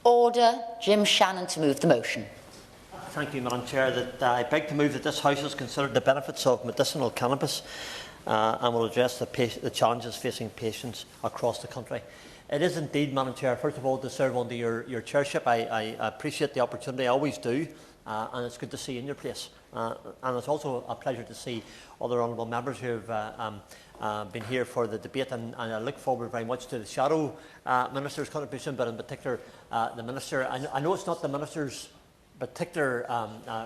Order. Jim Shannon to move the motion. Thank you, Madam Chair. I beg to move that this House has considered the benefits of medicinal cannabis and will address the challenges facing patients across the country. It is indeed, Madam Chair, first of all, to serve under your chairship. I appreciate the opportunity, I always do, and it's good to see you in your place. And it's also a pleasure to see other honourable members who have been here for the debate, and I look forward very much to the Shadow Minister's contribution, but in particular the Minister. I know it's not the Minister's particular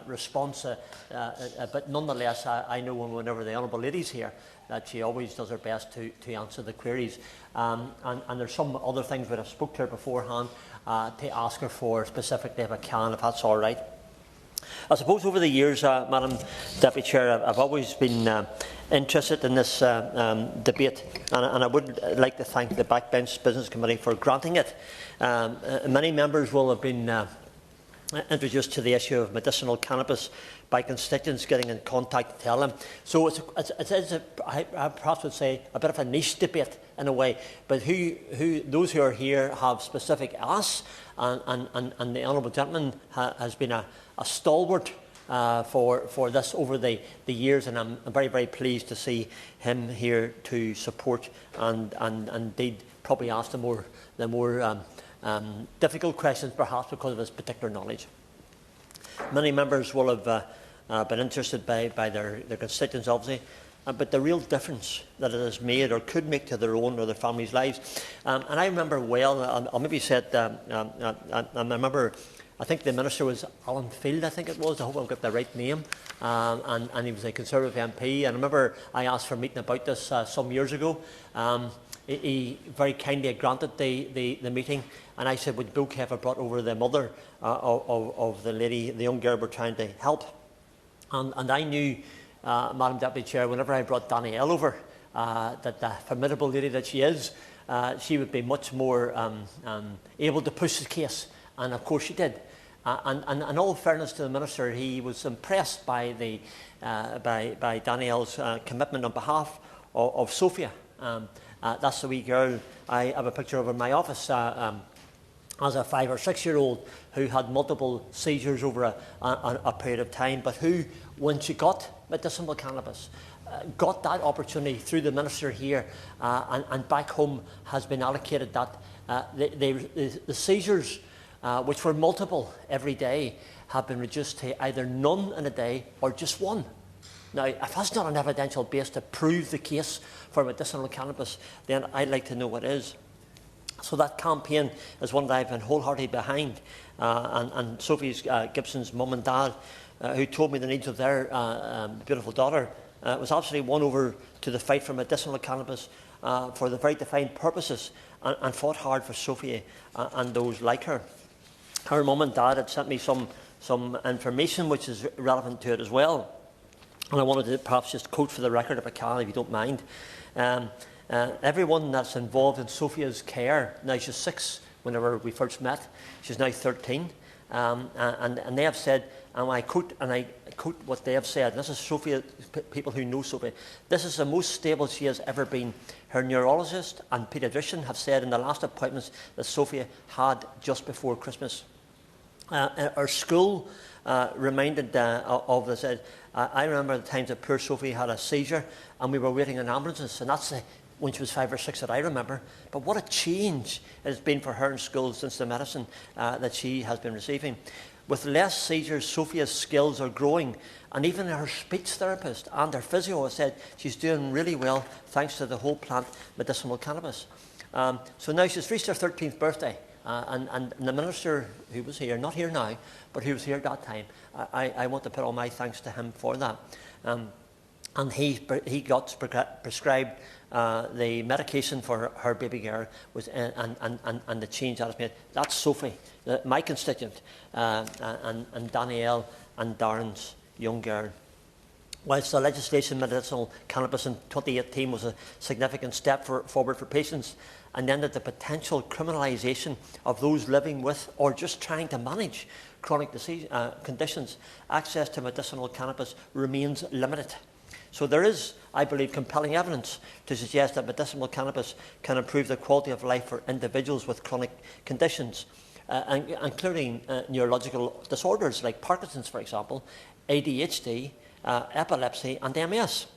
response, but nonetheless I know whenever the Honourable Lady's here that she always does her best to answer the queries. And there's some other things that I've spoke to her beforehand to ask her for specifically if I can, if that's all right. I suppose over the years, Madam Deputy Chair, I've always been interested in this debate, and I would like to thank the Backbench Business Committee for granting it. Many members will have been introduced to the issue of medicinal cannabis by constituents getting in contact to tell them. So it's I perhaps would say a bit of a niche debate in a way, but those who are here have specific asks, and the Honourable Gentleman has been a stalwart for this over the years, and I'm very, very pleased to see him here to support and indeed probably ask the more difficult questions, perhaps because of his particular knowledge. Many members will have been interested by their constituents, obviously, but the real difference that it has made or could make to their own or their families' lives. And I remember well, I'll maybe say it, I remember, I think the Minister was Alan Field, I think it was, I hope I've got the right name, and he was a Conservative MP, and I remember I asked for a meeting about this some years ago. He very kindly granted the meeting, and I said, would it be okay if I brought over the mother of the lady, the young girl we're trying to help? And I knew, Madam Deputy Chair, whenever I brought Danielle over, that the formidable lady that she is, she would be much more able to push the case, and of course she did. And in all fairness to the Minister, he was impressed by by Danielle's commitment on behalf of Sophia. That's the wee girl I have a picture of in my office as a 5 or 6 year old who had multiple seizures over a period of time, but who, when she got medicinal cannabis, got that opportunity through the Minister here and back home, has been allocated that the seizures, which were multiple every day, have been reduced to either none in a day or just one. Now, if that's not an evidential base to prove the case for medicinal cannabis, then I'd like to know what is. So that campaign is one that I've been wholeheartedly behind. And Sophie Gibson's mum and dad, who told me the needs of their beautiful daughter, was absolutely won over to the fight for medicinal cannabis for the very defined purposes, and fought hard for Sophie and those like her. Her mum and dad had sent me some information which is relevant to it as well. And I wanted to perhaps just quote for the record, if I can, if you don't mind. Everyone that's involved in Sophia's care, now she's 6 whenever we first met, she's now 13, and they have said, and I quote what they have said, and this is Sophia, people who know Sophia, this is the most stable she has ever been. Her neurologist and paediatrician have said in the last appointments that Sophia had just before Christmas. Our school reminded of this. I remember the times that poor Sophie had a seizure and we were waiting in ambulances, and that's when she was 5 or 6 that I remember. But what a change it has been for her in school since the medicine that she has been receiving. With less seizures, Sophia's skills are growing, and even her speech therapist and her physio has said she's doing really well thanks to the whole plant medicinal cannabis. So now she's reached her 13th birthday. And the Minister who was here, not here now, but who was here at that time, I want to put all my thanks to him for that. And he got prescribed the medication for her baby girl, and the change that has made. That's Sophie, my constituent, and Danielle and Darren's young girl. Whilst the legislation medicinal cannabis in 2018 was a significant step forward for patients, and ended the potential criminalisation of those living with or just trying to manage chronic disease conditions, access to medicinal cannabis remains limited. So there is, I believe, compelling evidence to suggest that medicinal cannabis can improve the quality of life for individuals with chronic conditions. including neurological disorders like Parkinson's, for example, ADHD, epilepsy and MS.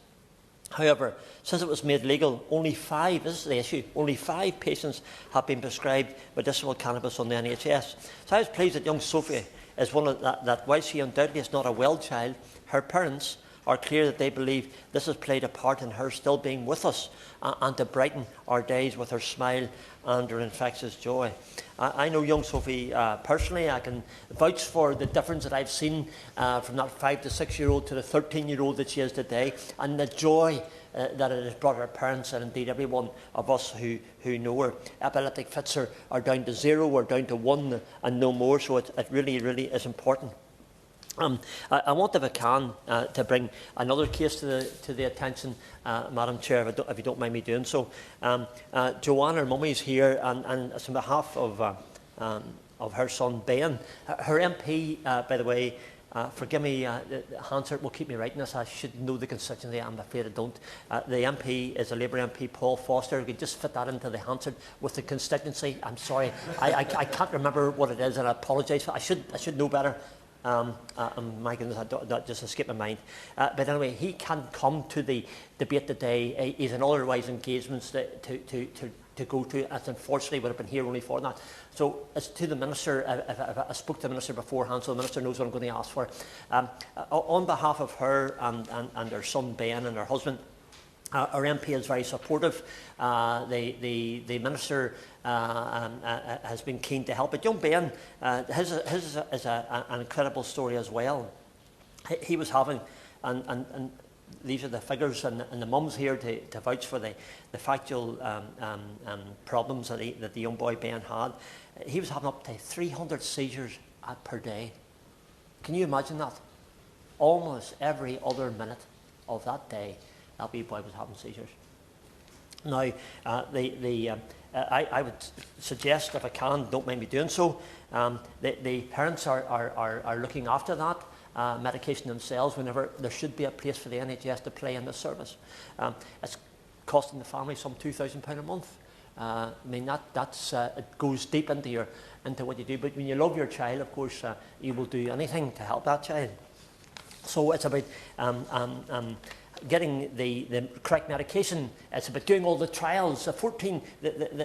However, since it was made legal, only 5, this is the issue, only 5 patients have been prescribed medicinal cannabis on the NHS. So I was pleased that young Sophie is one of that while she undoubtedly is not a well child, her parents are clear that they believe this has played a part in her still being with us and to brighten our days with her smile and her infectious joy. I know young Sophie personally. I can vouch for the difference that I've seen from that 5 to 6-year-old to the 13-year-old that she is today, and the joy that it has brought her parents and indeed everyone of us who know her. Epileptic fits are down to 0 or down to 1 and no more, so it really, really is important. I want, if I can, to bring another case to the attention, Madam Chair, if you don't mind me doing so. Joanne, her mummy, is here, and it's on behalf of her son Ben. Her MP, by the way, forgive me, Hansard will keep me right in this. I should know the constituency. I'm afraid I don't. The MP is a Labour MP, Paul Foster. You could just fit that into the Hansard with the constituency. I'm sorry, I can't remember what it is, and I apologise. I should know better. My goodness, that just escaped my mind. But anyway, he can't come to the debate today. He's in otherwise engagements to go to, as unfortunately would have been here only for that. So as to the Minister, I spoke to the Minister beforehand, so the Minister knows what I'm going to ask for. On behalf of her and her son Ben and her husband, our MP is very supportive. The Minister has been keen to help. But young Ben, his is an incredible story as well. He was having, and these are the figures, and the mum's here to vouch for the factual problems that the young boy Ben had. He was having up to 300 seizures per day. Can you imagine that? Almost every other minute of that day, that wee boy was having seizures. Now, I would suggest, if I can, don't mind me doing so, the parents are looking after that medication themselves whenever there should be a place for the NHS to play in this service. It's costing the family some £2,000 a month. I mean, it goes deep into what you do, but when you love your child, of course, you will do anything to help that child. So it's about getting the correct medication. It's about doing all the trials. 14.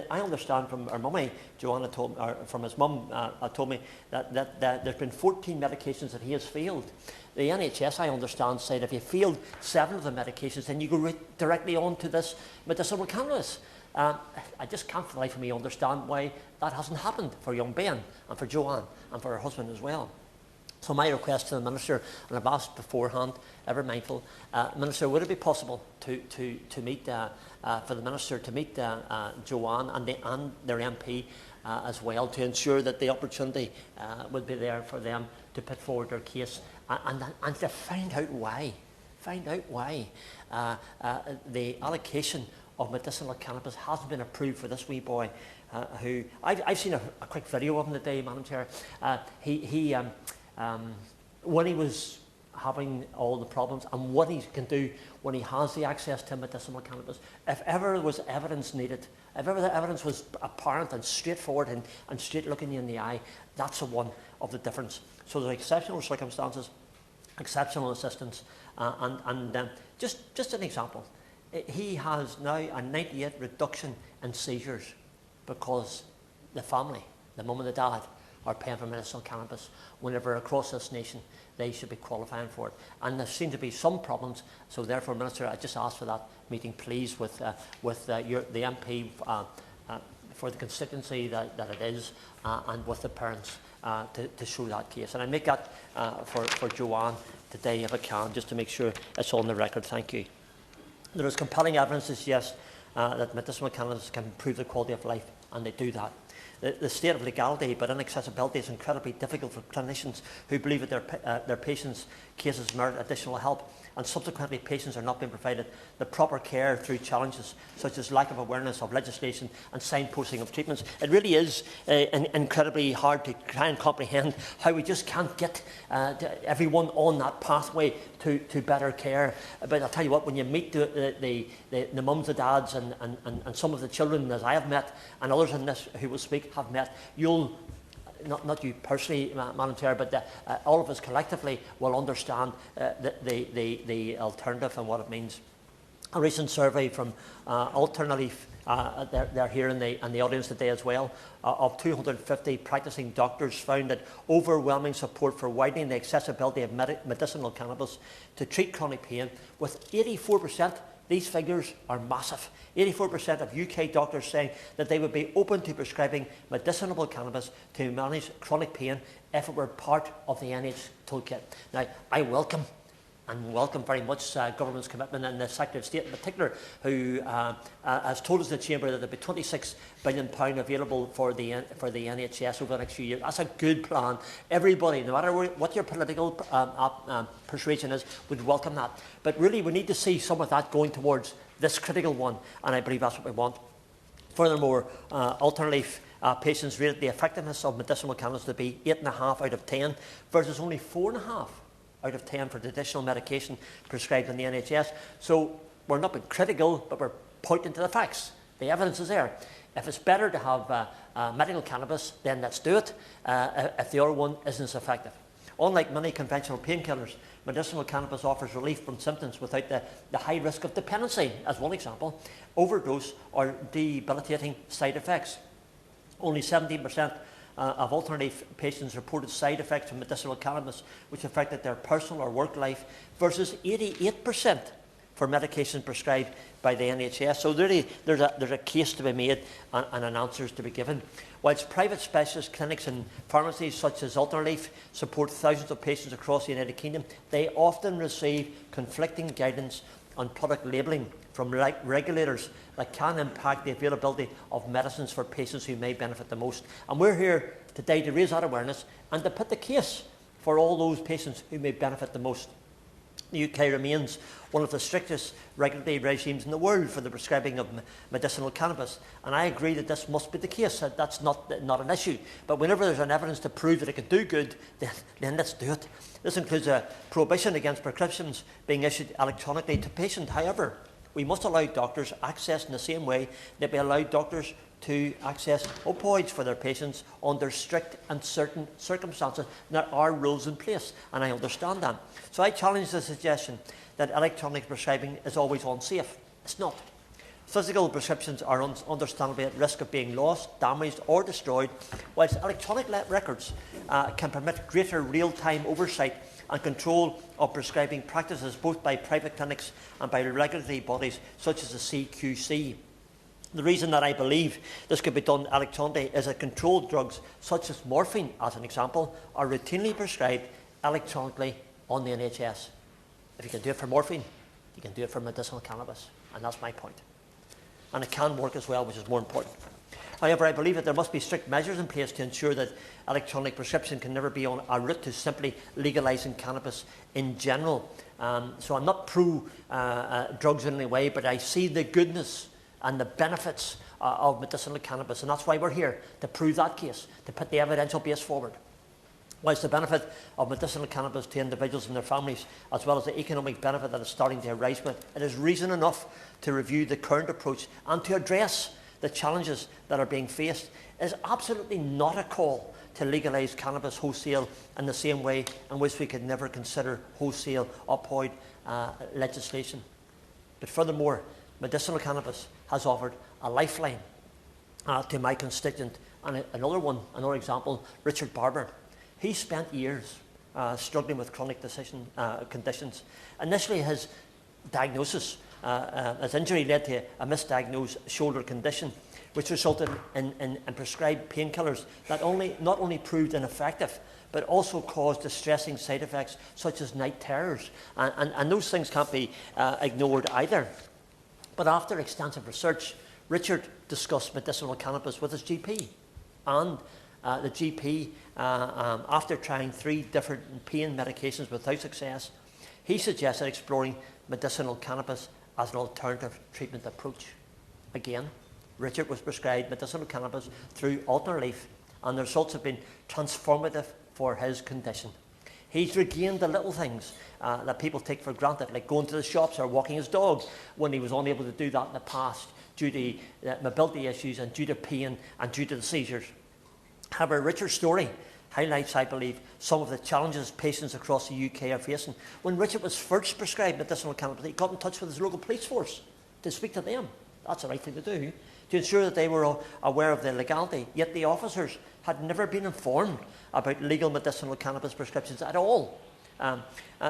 I understand from our mummy, Joanna told, or from his mum, told me that there's been 14 medications that he has failed. The NHS, I understand, said if you failed 7 of the medications, then you go directly on to this medicinal cannabis. I just can't for the life of me understand why that hasn't happened for young Ben and for Joanne and for her husband as well. So my request to the Minister, and I've asked beforehand, ever mindful, Minister, would it be possible to meet, for the Minister to meet Joanne and their MP as well, to ensure that the opportunity would be there for them to put forward their case and to find out why the allocation of medicinal cannabis hasn't been approved for this wee boy, who I've seen a quick video of him today, Madam Chair. When he was having all the problems and what he can do when he has the access to medicinal cannabis, if ever there was evidence needed, if ever the evidence was apparent and straightforward and straight looking you in the eye, that's the one of the difference. So there's exceptional circumstances, exceptional assistance, and just an example. He has now a 98% reduction in seizures because the family, the mum and the dad, are paying for medicinal cannabis whenever across this nation they should be qualifying for it. And there seem to be some problems, so therefore, Minister, I just ask for that meeting, please, with the MP for the constituency that it is, and with the parents to show that case. And I make that for Joanne today, if I can, just to make sure it's on the record. Thank you. There is compelling evidence to suggest that medicinal cannabis can improve the quality of life, and they do that. The state of legality but inaccessibility is incredibly difficult for clinicians who believe that their patients' cases merit additional help, and subsequently patients are not being provided the proper care through challenges such as lack of awareness of legislation and signposting of treatments. It really is incredibly hard to try and comprehend how we just can't get everyone on that pathway to better care. But I'll tell you what, when you meet the mums and dads and some of the children, as I have met, and others in this who will speak have met, you'll not you personally, Madam Chair, but all of us collectively will understand the alternative and what it means. A recent survey from Alternative, they're here in the audience today as well, of 250 practising doctors found that overwhelming support for widening the accessibility of medicinal cannabis to treat chronic pain, with 84%. These figures are massive. 84% of UK doctors saying that they would be open to prescribing medicinal cannabis to manage chronic pain if it were part of the NH toolkit. Now, I welcome very much government's commitment, and the Secretary of State in particular, who has told us in the Chamber that there will be £26 billion available for the NHS over the next few years. That's a good plan. Everybody, no matter what your political persuasion is, would welcome that. But really, we need to see some of that going towards this critical one, and I believe that's what we want. Furthermore, Alternative patients rated the effectiveness of medicinal cannabis to be 8.5 out of 10 versus only 4.5 out of 10 for traditional medication prescribed in the NHS. So we're not being critical, but we're pointing to the facts. The evidence is there. If it's better to have medical cannabis, then let's do it, if the other one isn't as effective. Unlike many conventional painkillers, medicinal cannabis offers relief from symptoms without the high risk of dependency, as one example, overdose or debilitating side effects. Only 17% of Alternative patients reported side effects from medicinal cannabis which affected their personal or work life, versus 88% for medications prescribed by the NHS. So really, there's a case to be made and an answers to be given. Whilst private specialist clinics and pharmacies such as Alternative support thousands of patients across the United Kingdom, they often receive conflicting guidance on product labelling from regulators that can impact the availability of medicines for patients who may benefit the most. And we're here today to raise that awareness and to put the case for all those patients who may benefit the most. The UK remains one of the strictest regulatory regimes in the world for the prescribing of medicinal cannabis, and I agree that this must be the case. That's not an issue. But whenever there's an evidence to prove that it can do good, then let's do it. This includes a prohibition against prescriptions being issued electronically to patients. However, we must allow doctors access in the same way that we allow doctors to access opioids for their patients under strict and certain circumstances. There are rules in place, and I understand that. So I challenge the suggestion that electronic prescribing is always unsafe. It's not. Physical prescriptions are understandably at risk of being lost, damaged or destroyed, whilst electronic records can permit greater real-time oversight and control of prescribing practices, both by private clinics and by regulatory bodies such as the CQC. The reason that I believe this could be done electronically is that controlled drugs, such as morphine, as an example, are routinely prescribed electronically on the NHS. If you can do it for morphine, you can do it for medicinal cannabis, and that's my point. And it can work as well, which is more important. However, I believe that there must be strict measures in place to ensure that electronic prescription can never be on a route to simply legalising cannabis in general. So I'm not pro drugs in any way, but I see the goodness and the benefits of medicinal cannabis, and that's why we're here, to prove that case, to put the evidential base forward. Whilst the benefit of medicinal cannabis to individuals and their families, as well as the economic benefit that is starting to arise from it, it is reason enough to review the current approach and to address the challenges that are being faced. It is absolutely not a call to legalise cannabis wholesale in the same way in which we could never consider wholesale opioid legislation. But furthermore, medicinal cannabis has offered a lifeline to my constituent. And another example, Richard Barber. He spent years struggling with chronic conditions. Initially, his diagnosis, his injury led to a misdiagnosed shoulder condition, which resulted in prescribed painkillers that not only proved ineffective, but also caused distressing side effects such as night terrors. And those things can't be ignored either. But after extensive research, Richard discussed medicinal cannabis with his GP. And the GP, after trying 3 different pain medications without success, he suggested exploring medicinal cannabis as an alternative treatment approach. Again, Richard was prescribed medicinal cannabis through Alternative, and the results have been transformative for his condition. He's regained the little things that people take for granted, like going to the shops or walking his dog, when he was unable to do that in the past due to mobility issues and due to pain and due to the seizures. However, Richard's story highlights, I believe, some of the challenges patients across the UK are facing. When Richard was first prescribed medicinal cannabis, he got in touch with his local police force to speak to them. That's the right thing to do, to ensure that they were aware of the legality. Yet the officers had never been informed about legal medicinal cannabis prescriptions at all.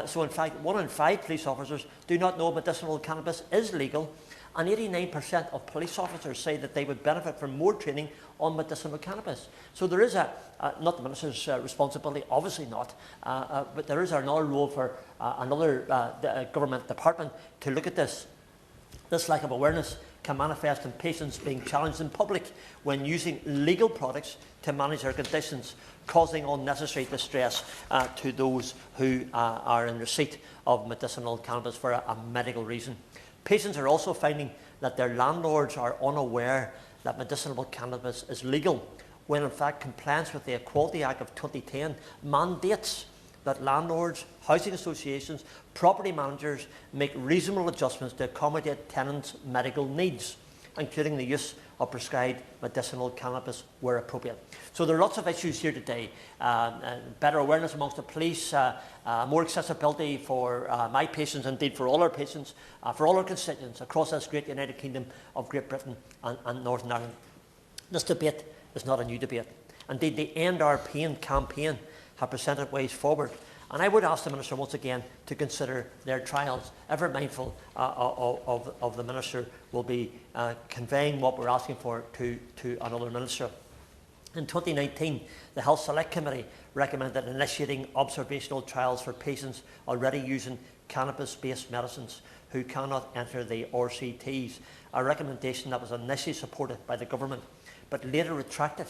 So in fact, 1 in 5 police officers do not know medicinal cannabis is legal, and 89% of police officers say that they would benefit from more training on medicinal cannabis. So there is not the Minister's responsibility, obviously not, but there is another role for another government department to look at this. This lack of awareness can manifest in patients being challenged in public when using legal products to manage their conditions, causing unnecessary distress to those who are in receipt of medicinal cannabis for a medical reason. Patients are also finding that their landlords are unaware that medicinal cannabis is legal, when in fact compliance with the Equality Act of 2010 mandates that landlords, housing associations, property managers make reasonable adjustments to accommodate tenants' medical needs, including the use of prescribed medicinal cannabis where appropriate. So there are lots of issues here today. Better awareness amongst the police, more accessibility for my patients, indeed for all our patients, for all our constituents across this great United Kingdom of Great Britain and Northern Ireland. This debate is not a new debate. Indeed, the End Our Pain campaign have presented ways forward. And I would ask the Minister once again to consider their trials, ever mindful of the Minister will be conveying what we're asking for to another Minister. In 2019, the Health Select Committee recommended initiating observational trials for patients already using cannabis-based medicines who cannot enter the RCTs, a recommendation that was initially supported by the Government, but later retracted,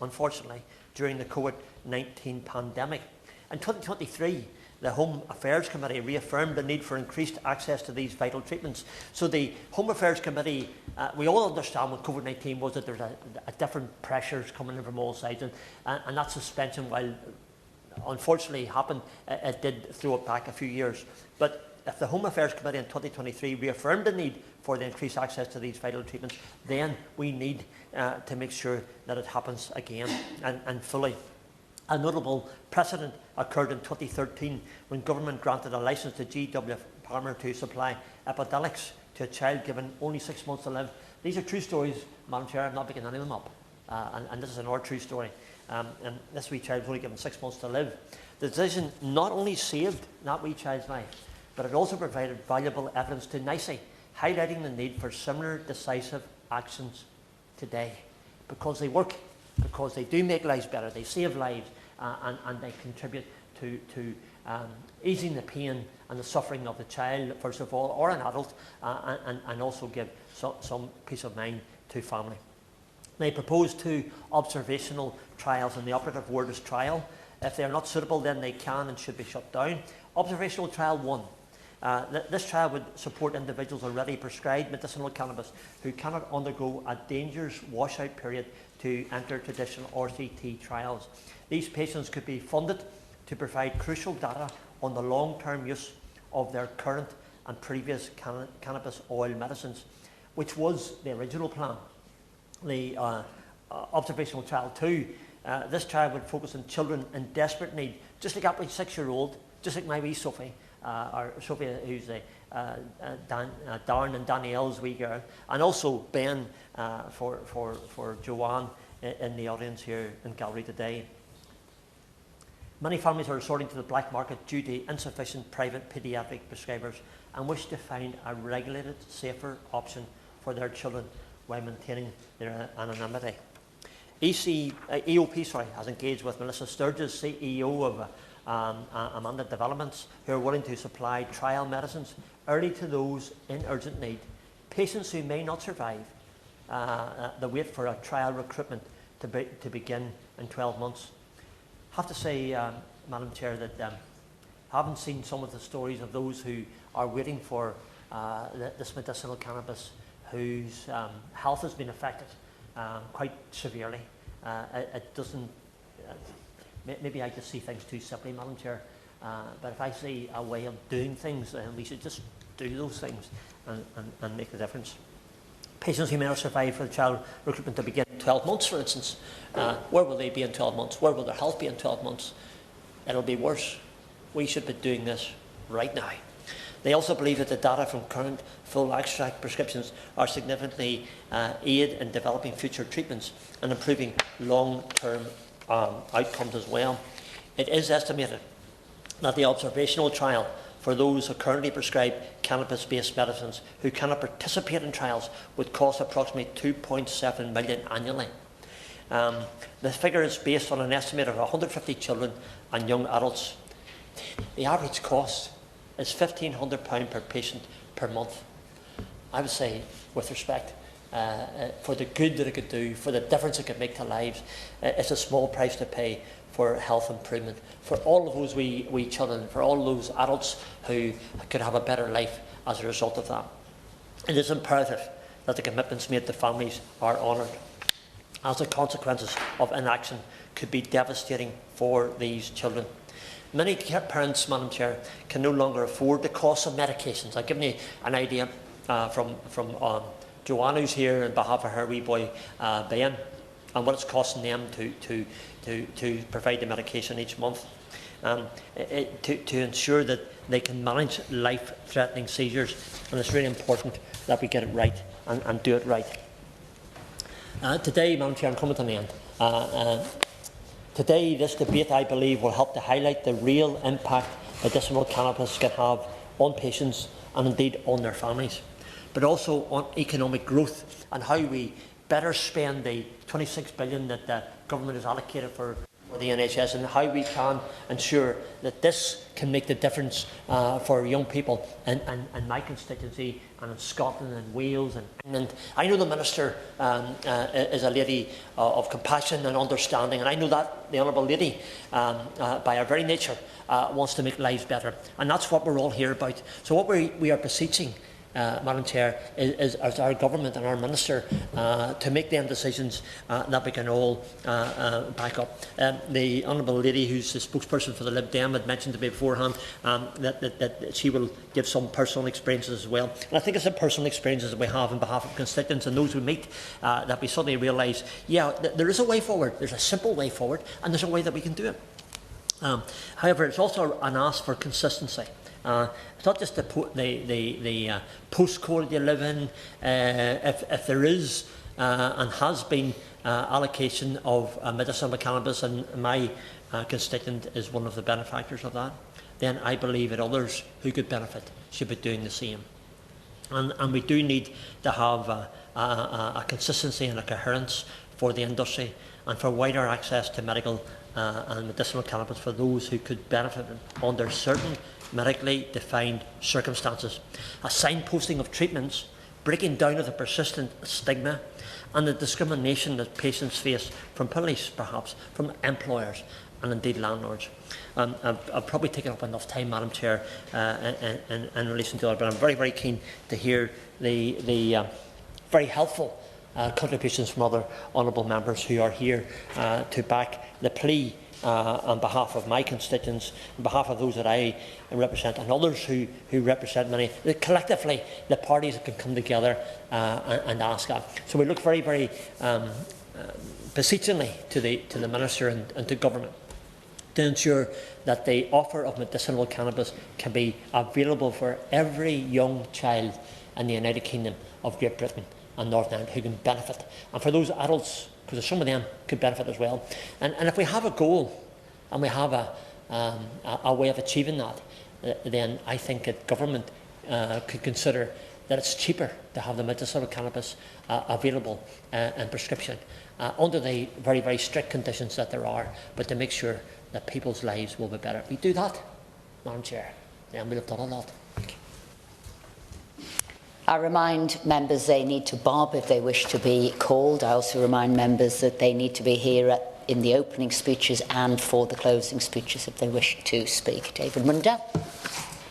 unfortunately, during the COVID-19 pandemic. In 2023, the Home Affairs Committee reaffirmed the need for increased access to these vital treatments. So the Home Affairs Committee, we all understand what COVID-19 was, that there's a different pressures coming in from all sides, and that suspension, while unfortunately happened, it did throw it back a few years. But if the Home Affairs Committee in 2023 reaffirmed the need for the increased access to these vital treatments, then we need to make sure that it happens again and fully. A notable precedent occurred in 2013 when government granted a licence to GW Palmer to supply Epidiolex to a child given only 6 months to live. These are true stories, Madam Chair. I'm not making any of them up. And this is another true story. And this wee child was only given 6 months to live. The decision not only saved that wee child's life, but it also provided valuable evidence to NICE, highlighting the need for similar decisive actions today. Because they work, because they do make lives better, they save lives, and they contribute to easing the pain and the suffering of the child, first of all, or an adult, and also give some peace of mind to family. They propose 2 observational trials, and the operative word is trial. If they are not suitable, then they can and should be shut down. Observational trial 1. This trial would support individuals already prescribed medicinal cannabis who cannot undergo a dangerous washout period to enter traditional RCT trials. These patients could be funded to provide crucial data on the long-term use of their current and previous cannabis oil medicines, which was the original plan. The observational trial 2, this trial would focus on children in desperate need, just like that wee 6-year-old, just like my wee Sophie, or Sophie, who's the Darren and Danielle's wee girl, and also Ben for Joanne in the audience here in gallery today. Many families are resorting to the black market due to insufficient private paediatric prescribers and wish to find a regulated, safer option for their children while maintaining their anonymity. EOP has engaged with Melissa Sturgis, CEO of Amanda Developments, who are willing to supply trial medicines early to those in urgent need, patients who may not survive the wait for a trial recruitment to begin in 12 months. I have to say, Madam Chair, that I haven't seen some of the stories of those who are waiting for this medicinal cannabis, whose health has been affected quite severely. It doesn't. Maybe I just see things too simply, Madam Chair. But if I see a way of doing things, then we should just do those things and make a difference. Patients who may not survive for the child recruitment to begin in 12 months, for instance. Where will they be in 12 months? Where will their health be in 12 months? It'll be worse. We should be doing this right now. They also believe that the data from current full extract prescriptions are significantly aid in developing future treatments and improving long-term outcomes as well. It is estimated that the observational trial for those who currently prescribe cannabis-based medicines who cannot participate in trials would cost approximately $2.7 million annually. The figure is based on an estimate of 150 children and young adults. The average cost is £1,500 per patient per month. I would say, with respect, for the good that it could do, for the difference it could make to lives, it's a small price to pay for health improvement, for all of those wee children, for all those adults who could have a better life as a result of that. It is imperative that the commitments made to families are honoured, as the consequences of inaction could be devastating for these children. Many parents, Madam Chair, can no longer afford the cost of medications. I've given you an idea from Joanne, who's here on behalf of her wee boy Ben, and what it's costing them to provide the medication each month, to ensure that they can manage life-threatening seizures. And it's really important that we get it right and do it right. Today, Madam Chair, I'm coming to an end. Today, this debate, I believe, will help to highlight the real impact medicinal cannabis can have on patients and indeed on their families, but also on economic growth and how we better spend the $26 billion that the government has allocated for the NHS, and how we can ensure that this can make the difference for young people in my constituency and in Scotland and Wales and England. I know the Minister is a lady of compassion and understanding, and I know that the Honourable Lady, by her very nature, wants to make lives better, and that's what we're all here about. So what we are beseeching, Madam Chair, is our government and our Minister to make them decisions that we can all back up. The Honourable Lady, who's the spokesperson for the Lib Dem, had mentioned to me beforehand that she will give some personal experiences as well. And I think it's the personal experiences that we have on behalf of constituents and those we meet that we suddenly realise, yeah, there is a way forward. There's a simple way forward, and there's a way that we can do it. However, it's also an ask for consistency. It's not just the postcode you live in. If there is and has been allocation of medicinal cannabis, and my constituent is one of the benefactors of that, then I believe that others who could benefit should be doing the same. And we do need to have a consistency and a coherence for the industry and for wider access to medical and medicinal cannabis for those who could benefit under certain medically defined circumstances. A signposting of treatments, breaking down of the persistent stigma and the discrimination that patients face from police, perhaps, from employers and indeed landlords. I've probably taken up enough time, Madam Chair, in relation to that, but I'm very, very keen to hear the very helpful contributions from other honourable members who are here to back the plea on behalf of my constituents, on behalf of those that I represent, and others who represent many. Collectively, the parties can come together and ask that. So we look very, very beseechingly to the Minister and to Government to ensure that the offer of medicinal cannabis can be available for every young child in the United Kingdom of Great Britain and Northern Ireland who can benefit, and for those adults, because some of them could benefit as well. And if we have a goal and we have a way of achieving that, then I think that government could consider that it's cheaper to have the medicinal cannabis available in prescription under the very, very strict conditions that there are, but to make sure that people's lives will be better. If we do that, Madam Chair, then we'll have done a lot. I remind members they need to bob if they wish to be called. I also remind members that they need to be here in the opening speeches and for the closing speeches if they wish to speak. David Mundell.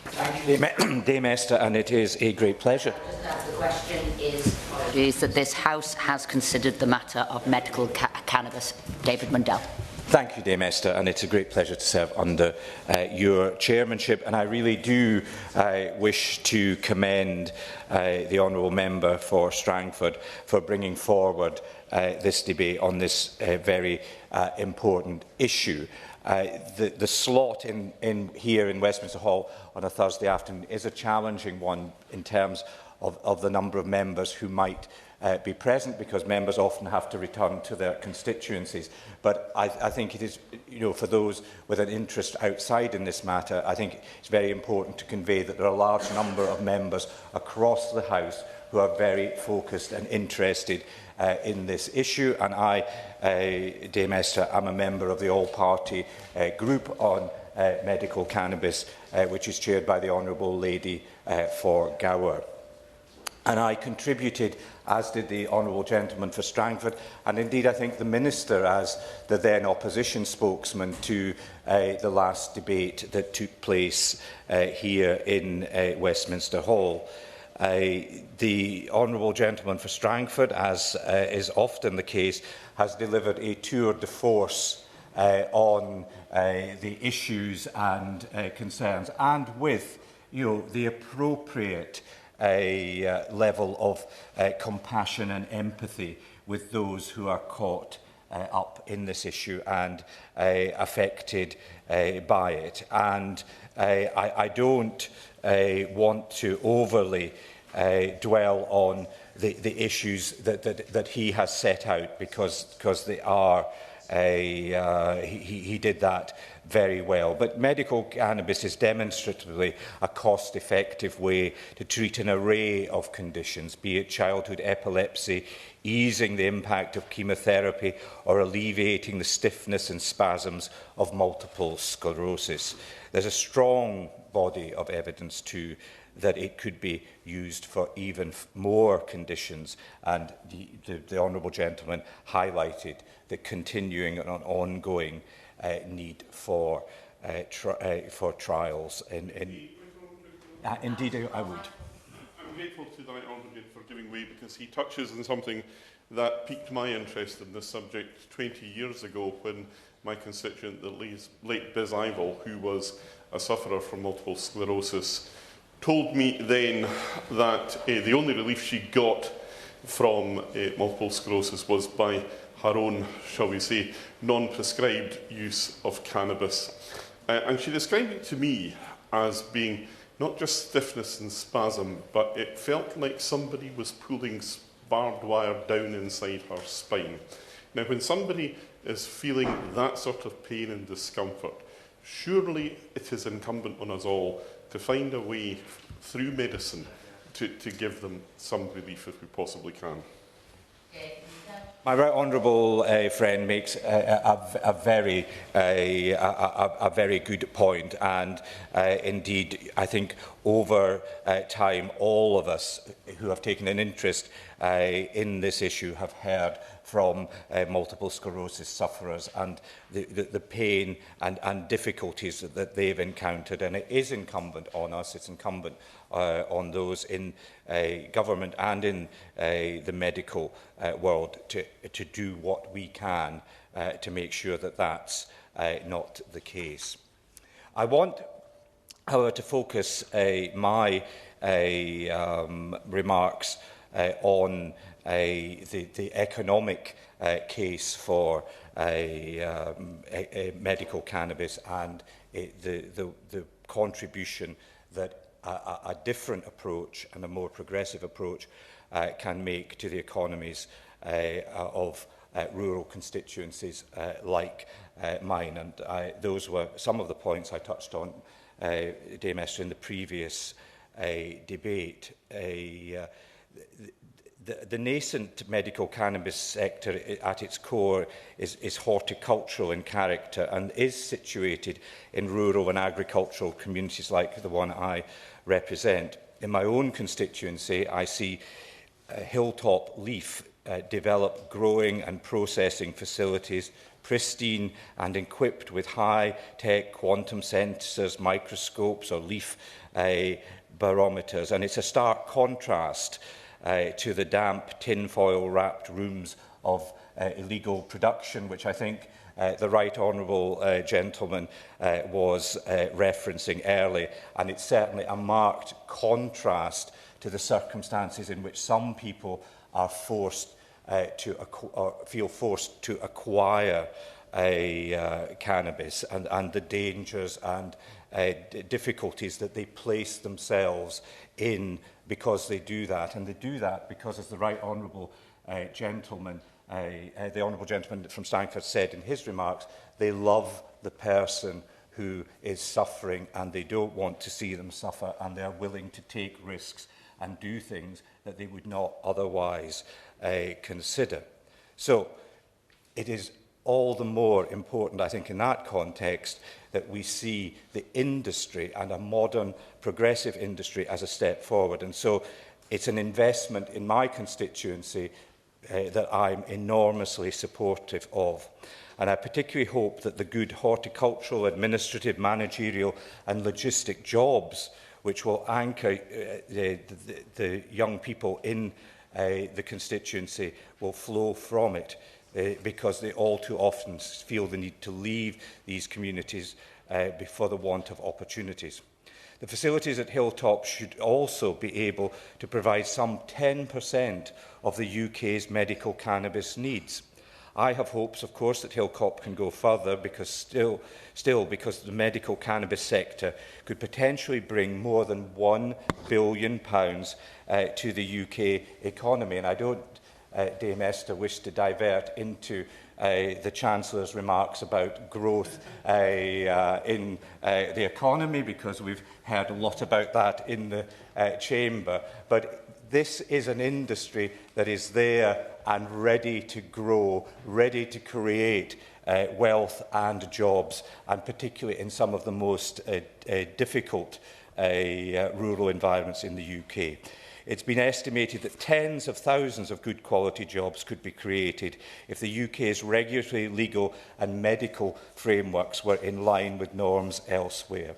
Thank you, Dame Esther, and it is a great pleasure. The question is that this House has considered the matter of medical cannabis. David Mundell. Thank you, Dame Esther, and it's a great pleasure to serve under your chairmanship. And I really do wish to commend the honourable member for Strangford for bringing forward this debate on this very important issue. The slot here in Westminster Hall on a Thursday afternoon is a challenging one in terms of the number of members who might be present, because members often have to return to their constituencies. But I think it is, for those with an interest outside in this matter, I think it's very important to convey that there are a large number of members across the House who are very focused and interested in this issue. And I, Dame Esther, am a member of the all-party group on medical cannabis, which is chaired by the Honourable Lady for Gower. And I contributed, as did the Honourable Gentleman for Strangford, and indeed I think the Minister, as the then opposition spokesman to the last debate that took place here in Westminster Hall. The Honourable Gentleman for Strangford, as is often the case, has delivered a tour de force on the issues and concerns, and with the appropriate level of compassion and empathy with those who are caught up in this issue and affected by it. And I don't want to overly dwell on the issues that he has set out, because they are he did that very well. But medical cannabis is demonstratively a cost-effective way to treat an array of conditions, be it childhood epilepsy, easing the impact of chemotherapy, or alleviating the stiffness and spasms of multiple sclerosis. There's a strong body of evidence too that it could be used for even more conditions, and the Honourable Gentleman highlighted the continuing and ongoing need for trials. Indeed, I would. I'm grateful to the Right Honourable for giving way, because he touches on something that piqued my interest in this subject 20 years ago, when my constituent, the late Biz Ivel, who was a sufferer from multiple sclerosis, told me then that the only relief she got from multiple sclerosis was by her own, shall we say, non-prescribed use of cannabis. And she described it to me as being not just stiffness and spasm, but it felt like somebody was pulling barbed wire down inside her spine. Now, when somebody is feeling that sort of pain and discomfort, surely it is incumbent on us all to find a way through medicine to give them some relief if we possibly can. My right honourable friend makes a very good point, and indeed I think over time all of us who have taken an interest in this issue have heard from multiple sclerosis sufferers and the pain and difficulties that they've encountered. And it is incumbent on us, it's incumbent on those in government and in the medical world to do what we can to make sure that that's not the case. I want, however, to focus my remarks on the economic case for medical cannabis and the contribution that a different approach and a more progressive approach can make to the economies of rural constituencies like mine. And those were some of the points I touched on, Dame Esther, in the previous debate. The nascent medical cannabis sector at its core is horticultural in character and is situated in rural and agricultural communities like the one I represent. In my own constituency, I see Hilltop Leaf develop growing and processing facilities, pristine and equipped with high-tech quantum sensors, microscopes or leaf barometers. And it's a stark contrast to the damp tinfoil-wrapped rooms of illegal production, which I think the Right Honourable gentleman was referencing early, and it's certainly a marked contrast to the circumstances in which some people are forced feel forced to acquire cannabis, and the dangers and difficulties that they place themselves in because they do that. And they do that because, as the Right Honourable gentleman, the Honourable gentleman from Strangford said in his remarks, they love the person who is suffering and they don't want to see them suffer, and they are willing to take risks and do things that they would not otherwise consider. So it is all the more important, I think, in that context, that we see the industry and a modern, progressive industry as a step forward. And so it's an investment in my constituency that I'm enormously supportive of. And I particularly hope that the good horticultural, administrative, managerial and logistic jobs which will anchor the young people in the constituency will flow from it, because they all too often feel the need to leave these communities for the want of opportunities. The facilities at Hilltop should also be able to provide some 10% of the UK's medical cannabis needs. I have hopes, of course, that Hilltop can go further, because still because the medical cannabis sector could potentially bring more than £1 billion to the UK economy. And I don't, Dame Esther, wish to divert into the Chancellor's remarks about growth in the economy, because we've heard a lot about that in the Chamber. But this is an industry that is there and ready to grow, ready to create wealth and jobs, and particularly in some of the most difficult rural environments in the UK. It's been estimated that tens of thousands of good quality jobs could be created if the UK's regulatory, legal and medical frameworks were in line with norms elsewhere.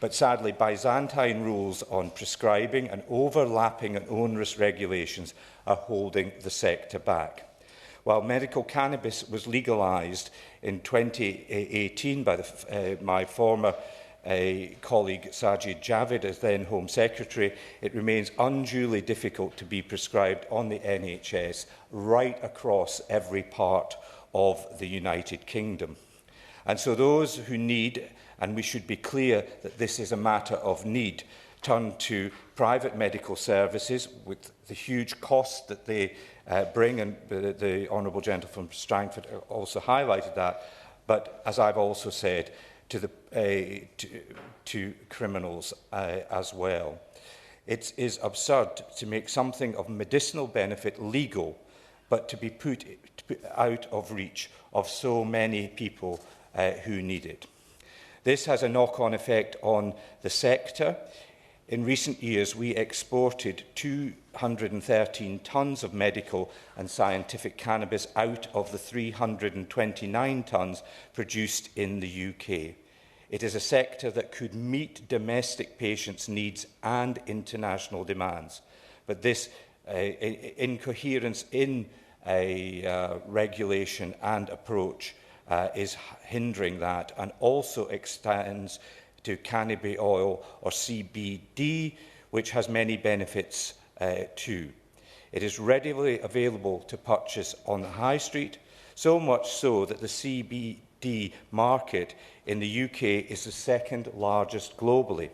But sadly, Byzantine rules on prescribing and overlapping and onerous regulations are holding the sector back. While medical cannabis was legalised in 2018 by my former colleague Sajid Javid as then Home Secretary, it remains unduly difficult to be prescribed on the NHS right across every part of the United Kingdom. And so those who need, and we should be clear that this is a matter of need, turn to private medical services with the huge cost that they bring, and the Honourable Gentleman from Strangford also highlighted that, but as I've also said, to criminals as well. It is absurd to make something of medicinal benefit legal, but to be put out of reach of so many people who need it. This has a knock-on effect on the sector. In recent years, we exported 213 tonnes of medical and scientific cannabis out of the 329 tonnes produced in the UK. It is a sector that could meet domestic patients' needs and international demands. But this incoherence in regulation and approach is hindering that, and also extends to cannabis oil, or CBD, which has many benefits too. It is readily available to purchase on the high street, so much so that the CBD market in the UK is the second largest globally.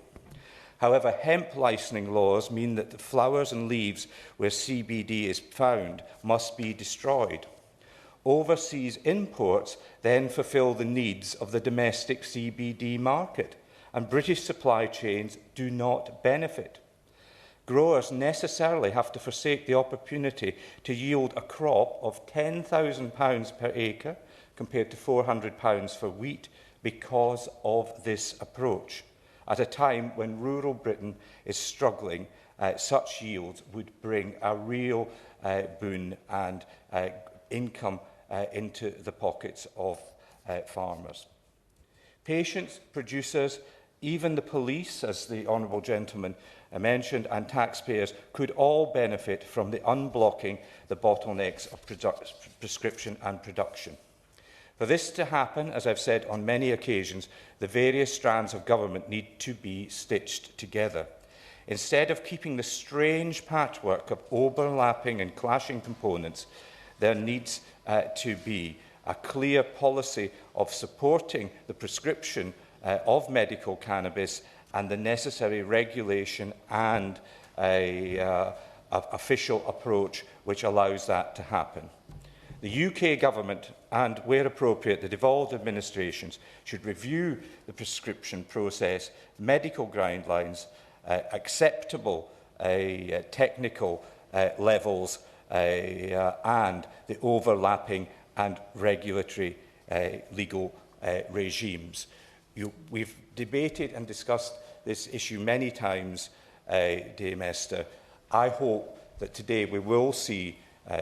However, hemp licensing laws mean that the flowers and leaves where CBD is found must be destroyed. Overseas imports then fulfil the needs of the domestic CBD market, and British supply chains do not benefit. Growers necessarily have to forsake the opportunity to yield a crop of £10,000 per acre compared to £400 for wheat because of this approach. At a time when rural Britain is struggling, such yields would bring a real boon and income into the pockets of farmers. Patients, producers, even the police, as the Honourable Gentleman mentioned, and taxpayers could all benefit from the unblocking the bottlenecks of prescription and production. For this to happen, as I've said on many occasions, the various strands of government need to be stitched together. Instead of keeping the strange patchwork of overlapping and clashing components, there needs to be a clear policy of supporting the prescription of medical cannabis and the necessary regulation and an official approach which allows that to happen. The UK Government and, where appropriate, the devolved administrations should review the prescription process, medical guidelines, acceptable technical levels and the overlapping and regulatory legal regimes. We've debated and discussed this issue many times, Dame Esther. I hope that today we will see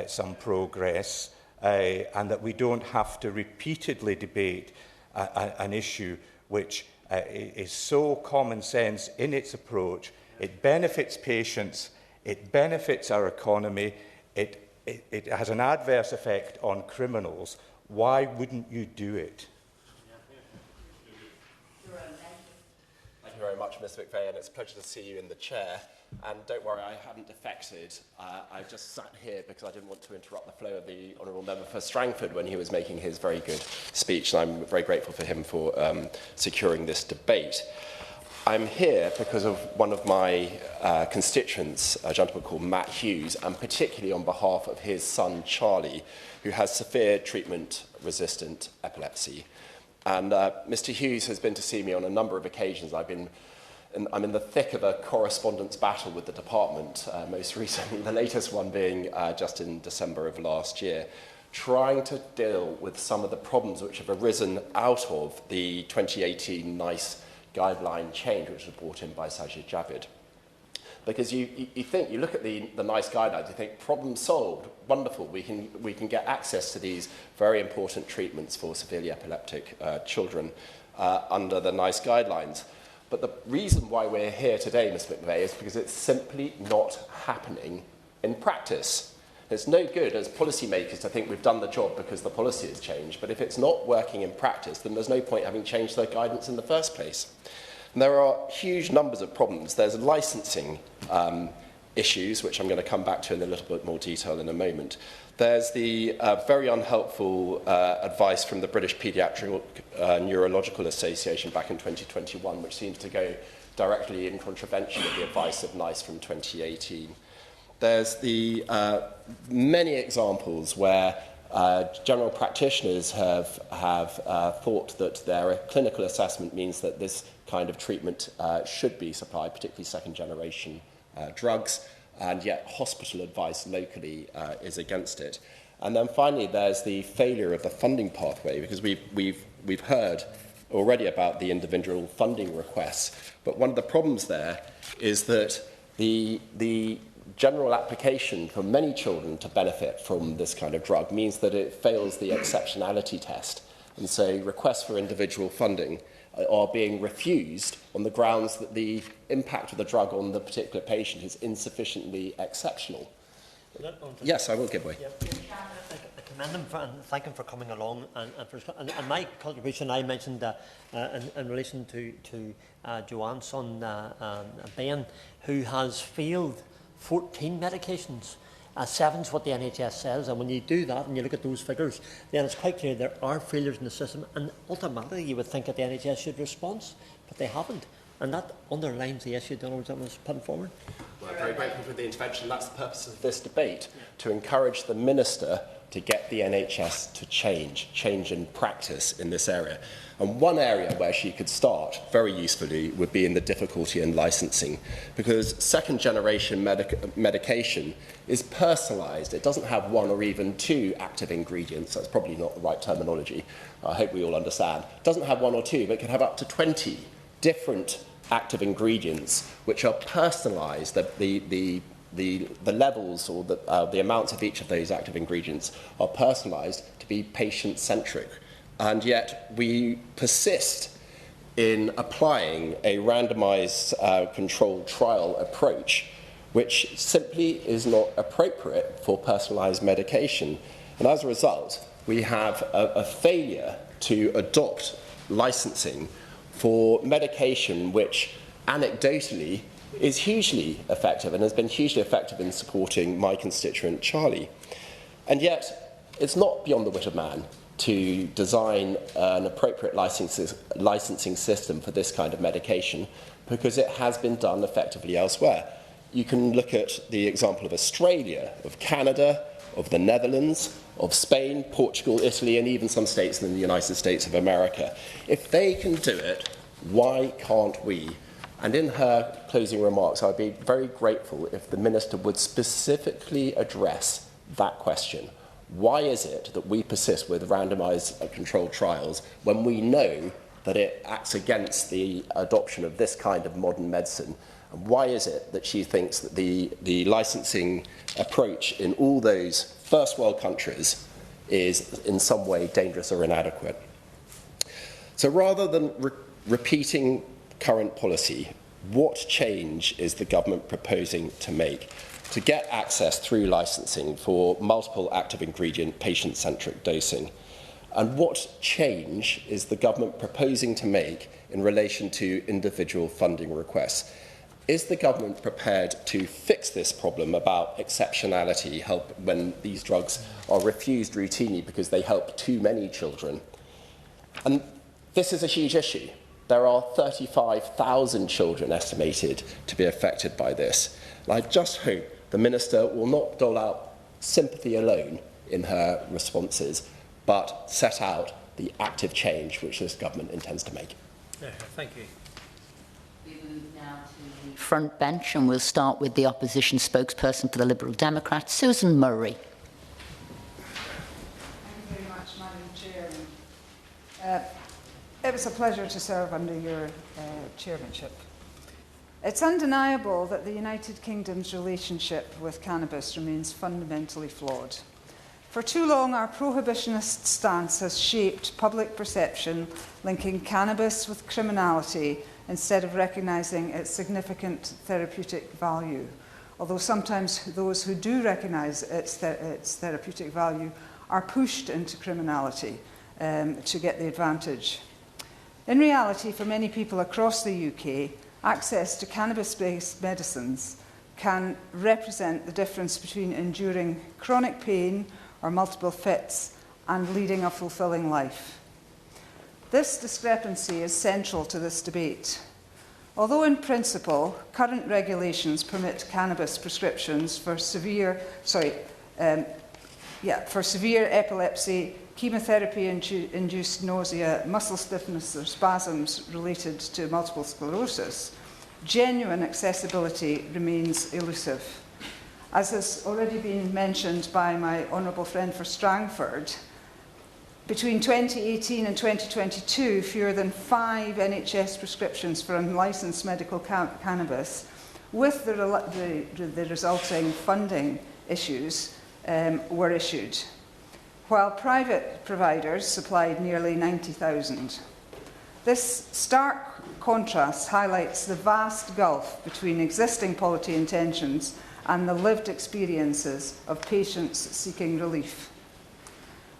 some progress and that we don't have to repeatedly debate an issue which is so common sense in its approach. It benefits patients, it benefits our economy, it has an adverse effect on criminals. Why wouldn't you do it? Thank you very much, Ms McVeigh, and it's a pleasure to see you in the chair. And don't worry, I haven't defected. I just sat here because I didn't want to interrupt the flow of the Honourable Member for Strangford when he was making his very good speech, and I'm very grateful for him for securing this debate. I'm here because of one of my constituents, a gentleman called Matt Hughes, and particularly on behalf of his son Charlie, who has severe treatment-resistant epilepsy. And Mr. Hughes has been to see me on a number of occasions. I'm in the thick of a correspondence battle with the department, most recently, the latest one being just in December of last year, trying to deal with some of the problems which have arisen out of the 2018 NICE guideline change, which was brought in by Sajid Javid. Because you look at the NICE guidelines, you think, problem solved, wonderful, we can get access to these very important treatments for severely epileptic children under the NICE guidelines. But the reason why we're here today, Ms McVeigh, is because it's simply not happening in practice. It's no good as policymakers to think we've done the job because the policy has changed, but if it's not working in practice, then there's no point having changed the guidance in the first place. And there are huge numbers of problems. There's licensing issues, which I'm going to come back to in a little bit more detail in a moment. There's the very unhelpful advice from the British Paediatric Neurological Association back in 2021, which seems to go directly in contravention of the advice of NICE from 2018. There's the many examples where general practitioners have thought that their clinical assessment means that this kind of treatment should be supplied, particularly second-generation drugs, and yet hospital advice locally is against it. And then finally, there's the failure of the funding pathway, because we've heard already about the individual funding requests, but one of the problems there is that the general application for many children to benefit from this kind of drug means that it fails the exceptionality test. And so requests for individual funding are being refused on the grounds that the impact of the drug on the particular patient is insufficiently exceptional. Yes, I will give way. Yeah. I commend him and thank him for coming along. And my contribution, I mentioned in relation to Joanne's son, Ben, who has failed 14 medications. 7 is what the NHS says, and when you do that and you look at those figures, then it's quite clear there are failures in the system, and ultimately you would think that the NHS should respond, but they haven't. And that underlines the issue Donald was putting forward. Well, I'm very grateful for the intervention. That's the purpose of this debate, to encourage the Minister to get the NHS to change in practice in this area. And one area where she could start very usefully would be in the difficulty in licensing, because second-generation medication is personalised. It doesn't have 1 or even 2 active ingredients. That's probably not the right terminology. I hope we all understand. It doesn't have 1 or 2, but it can have up to 20 different active ingredients which are personalised. The levels or the amounts of each of those active ingredients are personalised to be patient-centric. And yet we persist in applying a randomised controlled trial approach, which simply is not appropriate for personalised medication. And as a result, we have a failure to adopt licensing for medication which anecdotally is hugely effective and has been hugely effective in supporting my constituent Charlie. And yet, it's not beyond the wit of man to design an appropriate licensing system for this kind of medication, because it has been done effectively elsewhere. You can look at the example of Australia, of Canada, of the Netherlands, of Spain, Portugal, Italy, and even some states in the United States of America. If they can do it, why can't we? And in her closing remarks, I'd be very grateful if the Minister would specifically address that question. Why is it that we persist with randomised controlled trials when we know that it acts against the adoption of this kind of modern medicine? And why is it that she thinks that the licensing approach in all those first world countries is in some way dangerous or inadequate? So rather than repeating current policy, what change is the government proposing to make to get access through licensing for multiple active ingredient patient-centric dosing? And what change is the government proposing to make in relation to individual funding requests? Is the government prepared to fix this problem about exceptionality, help when these drugs are refused routinely because they help too many children? And this is a huge issue. There are 35,000 children estimated to be affected by this. And I just hope the Minister will not dole out sympathy alone in her responses, but set out the active change which this government intends to make. Yeah, thank you. We move now to the front bench, and we'll start with the opposition spokesperson for the Liberal Democrats, Susan Murray. Thank you very much, Madam Chair. It was a pleasure to serve under your chairmanship. It's undeniable that the United Kingdom's relationship with cannabis remains fundamentally flawed. For too long, our prohibitionist stance has shaped public perception, linking cannabis with criminality instead of recognising its significant therapeutic value. Although sometimes those who do recognise its therapeutic value are pushed into criminality to get the advantage. In reality, for many people across the UK, access to cannabis-based medicines can represent the difference between enduring chronic pain or multiple fits and leading a fulfilling life. This discrepancy is central to this debate. Although in principle, current regulations permit cannabis prescriptions for severe epilepsy, chemotherapy-induced nausea, muscle stiffness or spasms related to multiple sclerosis, genuine accessibility remains elusive. As has already been mentioned by my honourable friend for Strangford, between 2018 and 2022, fewer than 5 NHS prescriptions for unlicensed medical cannabis, with the resulting funding issues, were issued, while private providers supplied nearly 90,000. This stark contrast highlights the vast gulf between existing policy intentions and the lived experiences of patients seeking relief.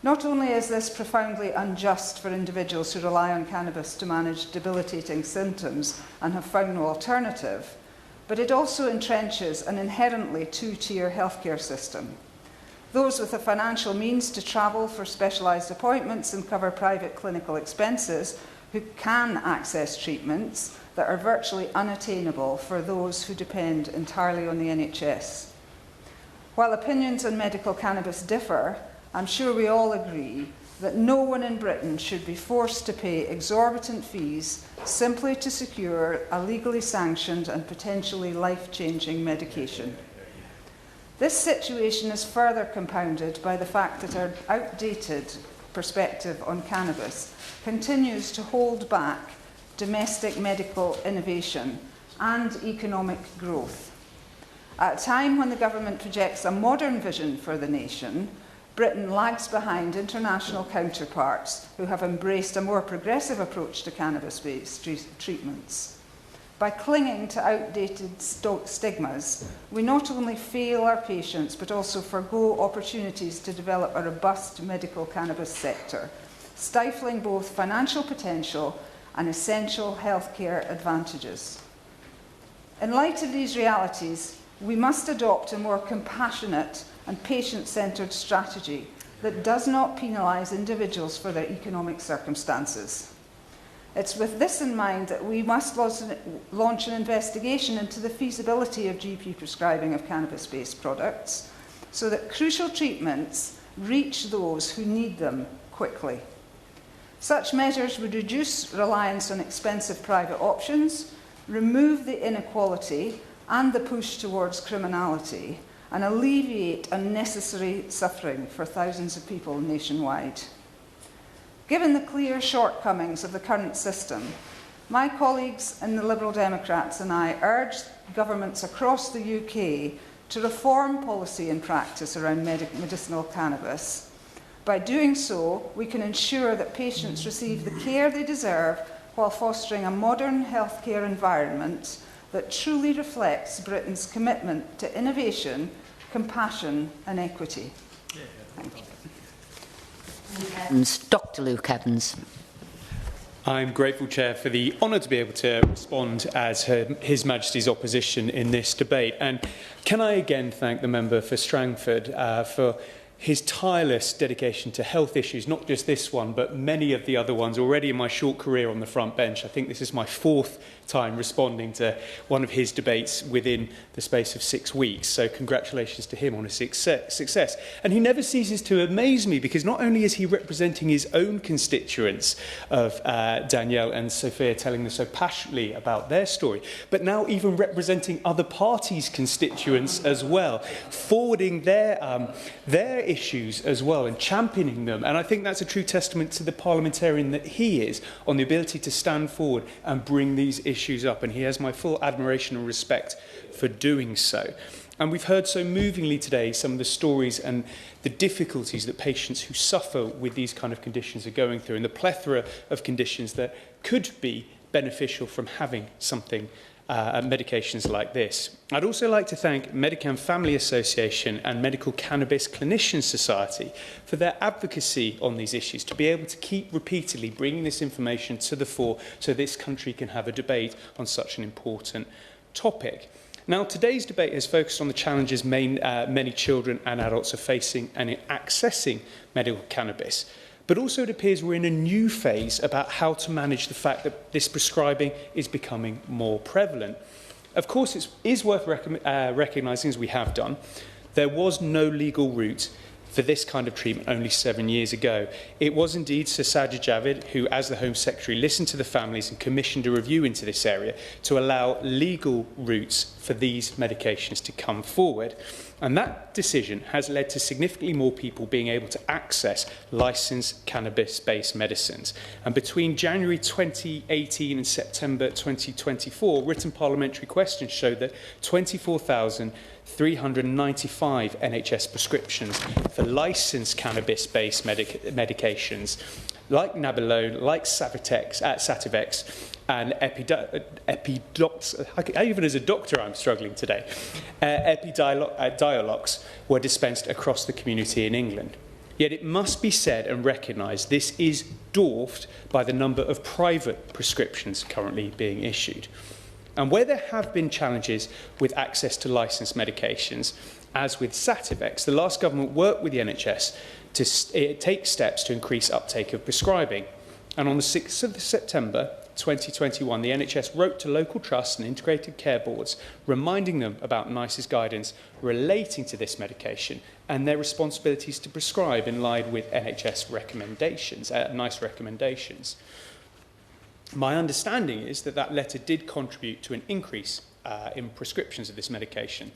Not only is this profoundly unjust for individuals who rely on cannabis to manage debilitating symptoms and have found no alternative, but it also entrenches an inherently two-tier healthcare system. Those with the financial means to travel for specialised appointments and cover private clinical expenses who can access treatments that are virtually unattainable for those who depend entirely on the NHS. While opinions on medical cannabis differ, I'm sure we all agree that no one in Britain should be forced to pay exorbitant fees simply to secure a legally sanctioned and potentially life-changing medication. This situation is further compounded by the fact that our outdated perspective on cannabis continues to hold back domestic medical innovation and economic growth. At a time when the government projects a modern vision for the nation, Britain lags behind international counterparts who have embraced a more progressive approach to cannabis-based treatments. By clinging to outdated stigmas, we not only fail our patients but also forgo opportunities to develop a robust medical cannabis sector, stifling both financial potential and essential healthcare advantages. In light of these realities, we must adopt a more compassionate and patient-centred strategy that does not penalise individuals for their economic circumstances. It's with this in mind that we must launch an investigation into the feasibility of GP prescribing of cannabis-based products so that crucial treatments reach those who need them quickly. Such measures would reduce reliance on expensive private options, remove the inequality and the push towards criminality, and alleviate unnecessary suffering for thousands of people nationwide. Given the clear shortcomings of the current system, my colleagues in the Liberal Democrats and I urge governments across the UK to reform policy and practice around medicinal cannabis. By doing so, we can ensure that patients receive the care they deserve while fostering a modern healthcare environment that truly reflects Britain's commitment to innovation, compassion and equity. Thank you. Dr. Luke Evans. I'm grateful, Chair, for the honour to be able to respond as His Majesty's opposition in this debate. And can I again thank the member for Strangford for his tireless dedication to health issues, not just this one, but many of the other ones. Already in my short career on the front bench, I think this is my 4th time responding to one of his debates within the space of 6 weeks. So congratulations to him on his success. And he never ceases to amaze me, because not only is he representing his own constituents of Danielle and Sophia, telling them so passionately about their story, but now even representing other parties' constituents as well, forwarding their issues as well and championing them. And I think that's a true testament to the parliamentarian that he is, on the ability to stand forward and bring these issues up. And he has my full admiration and respect for doing so. And we've heard so movingly today some of the stories and the difficulties that patients who suffer with these kind of conditions are going through, and the plethora of conditions that could be beneficial from having something medications like this. I'd also like to thank Medicam Family Association and Medical Cannabis Clinicians Society for their advocacy on these issues, to be able to keep repeatedly bringing this information to the fore so this country can have a debate on such an important topic. Now, today's debate has focused on the challenges many children and adults are facing and in accessing medical cannabis. But also it appears we're in a new phase about how to manage the fact that this prescribing is becoming more prevalent. Of course, it is worth recognising, as we have done, there was no legal route for this kind of treatment only 7 years ago. It was indeed Sir Sajid Javid who, as the Home Secretary, listened to the families and commissioned a review into this area to allow legal routes for these medications to come forward. And that decision has led to significantly more people being able to access licensed cannabis-based medicines. And between January 2018 and September 2024, written parliamentary questions showed that 24,395 NHS prescriptions for licensed cannabis-based medications like Nabilone, like Sativex, and even as a doctor I'm struggling today, Epidiolex were dispensed across the community in England. Yet it must be said and recognised this is dwarfed by the number of private prescriptions currently being issued. And where there have been challenges with access to licensed medications, as with Sativex, the last government worked with the NHS to take steps to increase uptake of prescribing. And on the 6th of September 2021, the NHS wrote to local trusts and integrated care boards, reminding them about NICE's guidance relating to this medication and their responsibilities to prescribe in line with NHS recommendations, NICE recommendations. My understanding is that that letter did contribute to an increase in prescriptions of this medication.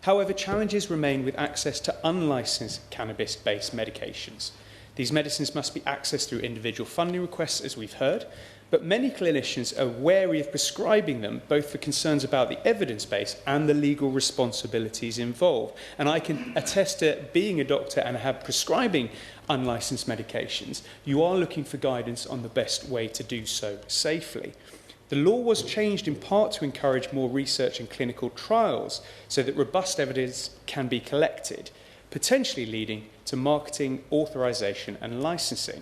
However, challenges remain with access to unlicensed cannabis-based medications. These medicines must be accessed through individual funding requests, as we've heard, but many clinicians are wary of prescribing them, both for concerns about the evidence base and the legal responsibilities involved. And I can attest to being a doctor and have prescribing unlicensed medications. You are looking for guidance on the best way to do so safely. The law was changed in part to encourage more research and clinical trials so that robust evidence can be collected, potentially leading to marketing, authorisation and licensing.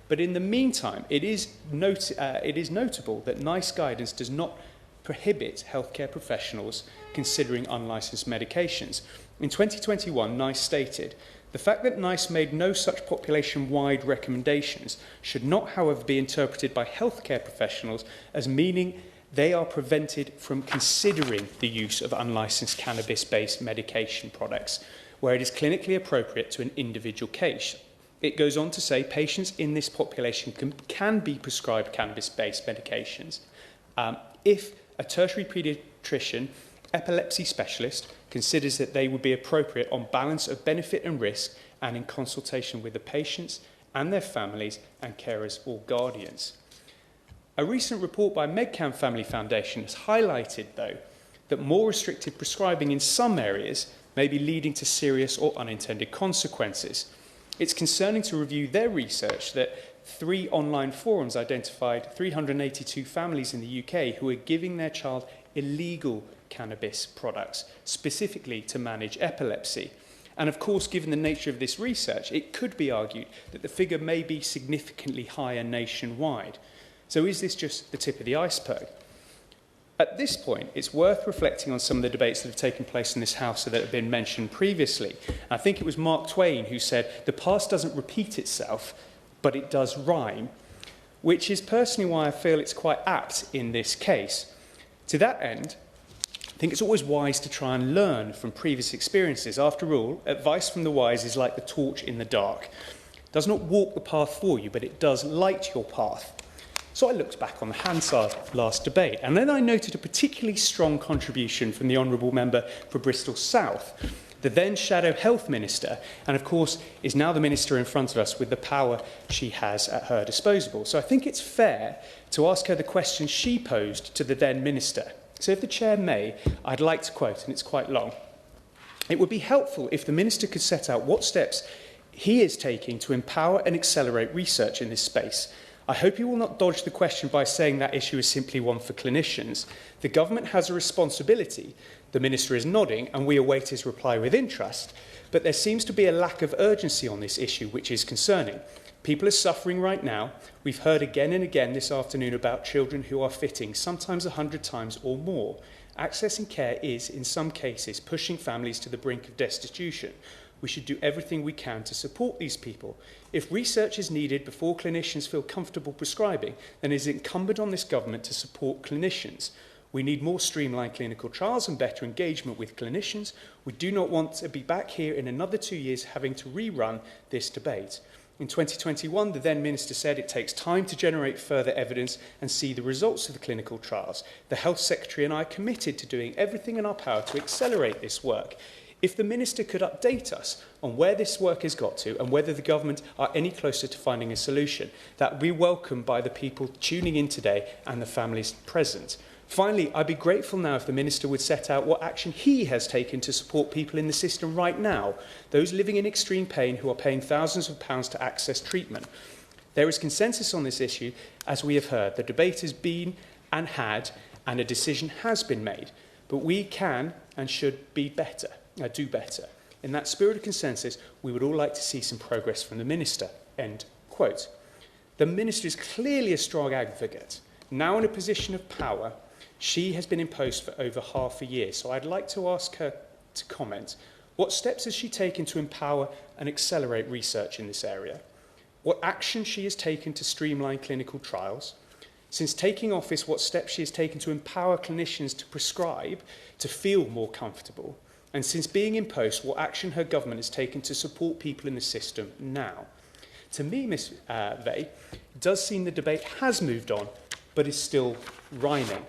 But in the meantime, it is notable that NICE guidance does not prohibit healthcare professionals considering unlicensed medications. In 2021, NICE stated, "The fact that NICE made no such population-wide recommendations should not, however, be interpreted by healthcare professionals as meaning they are prevented from considering the use of unlicensed cannabis-based medication products, where it is clinically appropriate to an individual case." It goes on to say patients in this population can be prescribed cannabis-based medications if a tertiary paediatrician, epilepsy specialist, considers that they would be appropriate on balance of benefit and risk and in consultation with the patients and their families and carers or guardians. A recent report by MedCan Family Foundation has highlighted, though, that more restrictive prescribing in some areas may be leading to serious or unintended consequences. It's concerning to review their research that 3 online forums identified 382 families in the UK who are giving their child illegal cannabis products, specifically to manage epilepsy. And of course, given the nature of this research, it could be argued that the figure may be significantly higher nationwide. So is this just the tip of the iceberg? At this point, it's worth reflecting on some of the debates that have taken place in this House that have been mentioned previously. I think it was Mark Twain who said, "The past doesn't repeat itself, but it does rhyme," which is personally why I feel it's quite apt in this case. To that end, I think it's always wise to try and learn from previous experiences. After all, advice from the wise is like the torch in the dark. It does not walk the path for you, but it does light your path. So I looked back on the Hansard last debate, and then I noted a particularly strong contribution from the Honourable Member for Bristol South, the then Shadow Health Minister, and of course is now the Minister in front of us with the power she has at her disposal. So I think it's fair to ask her the question she posed to the then Minister. So if the Chair may, I'd like to quote, and it's quite long. "It would be helpful if the Minister could set out what steps he is taking to empower and accelerate research in this space. I hope he will not dodge the question by saying that issue is simply one for clinicians. The government has a responsibility." The Minister is nodding, and we await his reply with interest. But there seems to be a lack of urgency on this issue, which is concerning. People are suffering right now. We've heard again and again this afternoon about children who are fitting, sometimes 100 times or more. Accessing care is, in some cases, pushing families to the brink of destitution. We should do everything we can to support these people. If research is needed before clinicians feel comfortable prescribing, then it is incumbent on this government to support clinicians. We need more streamlined clinical trials and better engagement with clinicians. We do not want to be back here in another 2 years having to rerun this debate. In 2021, the then Minister said it takes time to generate further evidence and see the results of the clinical trials. The Health Secretary and I are committed to doing everything in our power to accelerate this work. If the Minister could update us on where this work has got to and whether the government are any closer to finding a solution, that would be welcomed by the people tuning in today and the families present. Finally, I'd be grateful now if the Minister would set out what action he has taken to support people in the system right now, those living in extreme pain who are paying thousands of pounds to access treatment. There is consensus on this issue, as we have heard. The debate has been and had, and a decision has been made. But we can and should be better, do better. In that spirit of consensus, we would all like to see some progress from the Minister. End quote. The Minister is clearly a strong advocate. Now in a position of power, she has been in post for over half a year, so I'd like to ask her to comment. What steps has she taken to empower and accelerate research in this area? What action she has taken to streamline clinical trials? Since taking office, what steps she has taken to empower clinicians to prescribe, to feel more comfortable? And since being in post, what action her government has taken to support people in the system now? To me, Ms Vey, it does seem the debate has moved on, but is still rhyming.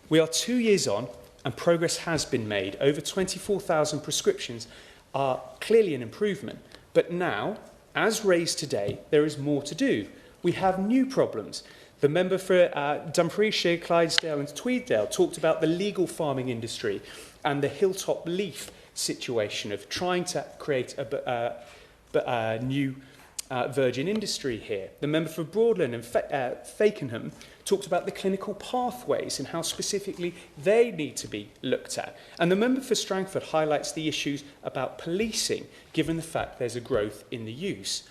We are 2 years on, and progress has been made. Over 24,000 prescriptions are clearly an improvement. But now, as raised today, there is more to do. We have new problems. The member for Dumfriesshire, Clydesdale and Tweeddale talked about the legal farming industry and the hilltop leaf situation of trying to create a new Virgin Industry here. The member for Broadland and Fakenham talked about the clinical pathways and how specifically they need to be looked at. And the member for Strangford highlights the issues about policing, given the fact there's a growth in the use.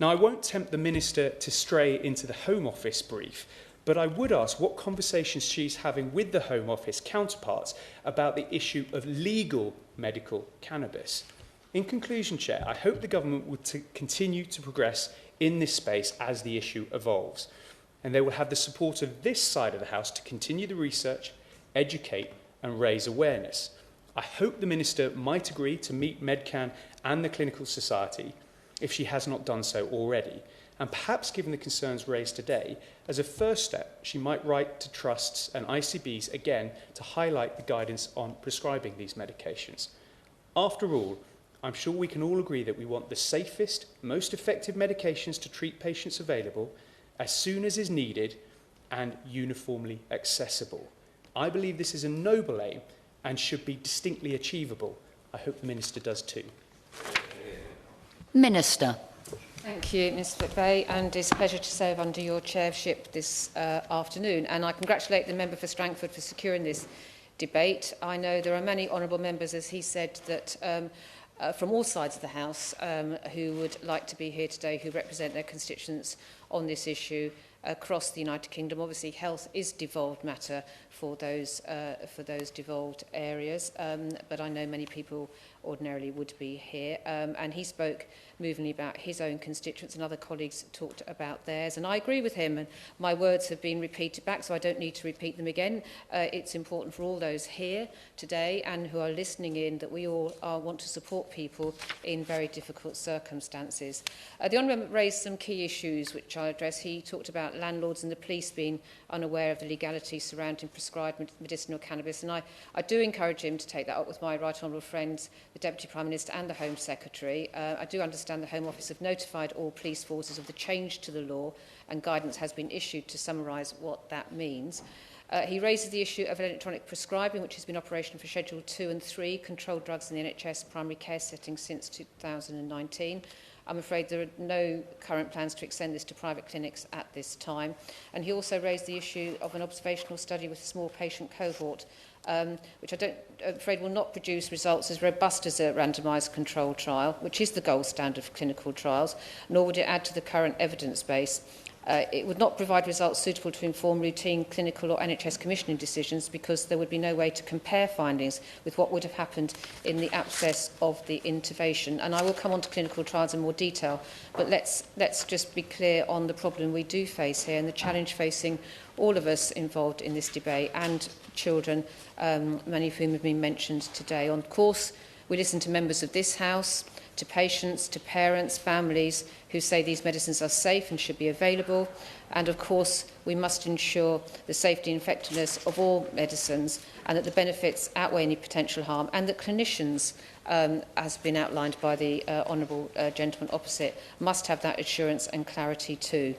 Now, I won't tempt the Minister to stray into the Home Office brief, but I would ask what conversations she's having with the Home Office counterparts about the issue of legal medical cannabis. In conclusion, Chair, I hope the Government will continue to progress in this space as the issue evolves, and they will have the support of this side of the House to continue the research, educate and raise awareness. I hope the Minister might agree to meet MedCan and the Clinical Society if she has not done so already, and perhaps given the concerns raised today, as a first step, she might write to trusts and ICBs again to highlight the guidance on prescribing these medications. After all, I'm sure we can all agree that we want the safest, most effective medications to treat patients available as soon as is needed and uniformly accessible. I believe this is a noble aim and should be distinctly achievable. I hope the Minister does too. Minister. Thank you, Mr McVeigh, and it's a pleasure to serve under your chairship this afternoon. And I congratulate the member for Strangford for securing this debate. I know there are many honourable members, as he said, that from all sides of the House who would like to be here today, who represent their constituents on this issue across the United Kingdom. Obviously, health is devolved matter for those devolved areas, but I know many people ordinarily would be here. And he spoke movingly about his own constituents, and other colleagues talked about theirs. And I agree with him, and my words have been repeated back, so I don't need to repeat them again. It's important for all those here today and who are listening in that we all want to support people in very difficult circumstances. The Honourable raised some key issues which I address. He talked about landlords and the police being unaware of the legality surrounding prescribed medicinal cannabis, and I do encourage him to take that up with my right honourable friends, the Deputy Prime Minister and the Home Secretary. I do understand the Home Office have notified all police forces of the change to the law, and guidance has been issued to summarise what that means. He raises the issue of electronic prescribing, which has been operational for Schedule 2 and 3 controlled drugs in the NHS primary care setting since 2019. I'm afraid there are no current plans to extend this to private clinics at this time. And he also raised the issue of an observational study with a small patient cohort, which I'm afraid will not produce results as robust as a randomised controlled trial, which is the gold standard for clinical trials, nor would it add to the current evidence base. It would not provide results suitable to inform routine clinical or NHS commissioning decisions, because there would be no way to compare findings with what would have happened in the abscess of the intervention. And I will come on to clinical trials in more detail, but let's just be clear on the problem we do face here and the challenge facing all of us involved in this debate, and children, many of whom have been mentioned today. Of course, we listen to members of this House, to patients, to parents, families who say these medicines are safe and should be available. And of course, we must ensure the safety and effectiveness of all medicines, and that the benefits outweigh any potential harm, and that clinicians, as been outlined by the honourable gentleman opposite, must have that assurance and clarity too.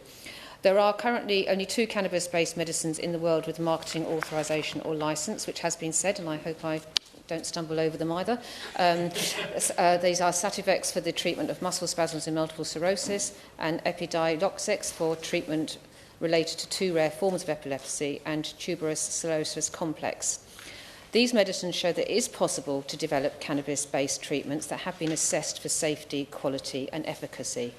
There are currently only 2 cannabis-based medicines in the world with marketing authorisation or licence, which has been said, and I hope I don't stumble over them either. These are Sativex for the treatment of muscle spasms in multiple sclerosis, and Epidiolex for treatment related to 2 rare forms of epilepsy, and tuberous sclerosis complex. These medicines show that it is possible to develop cannabis-based treatments that have been assessed for safety, quality and efficacy.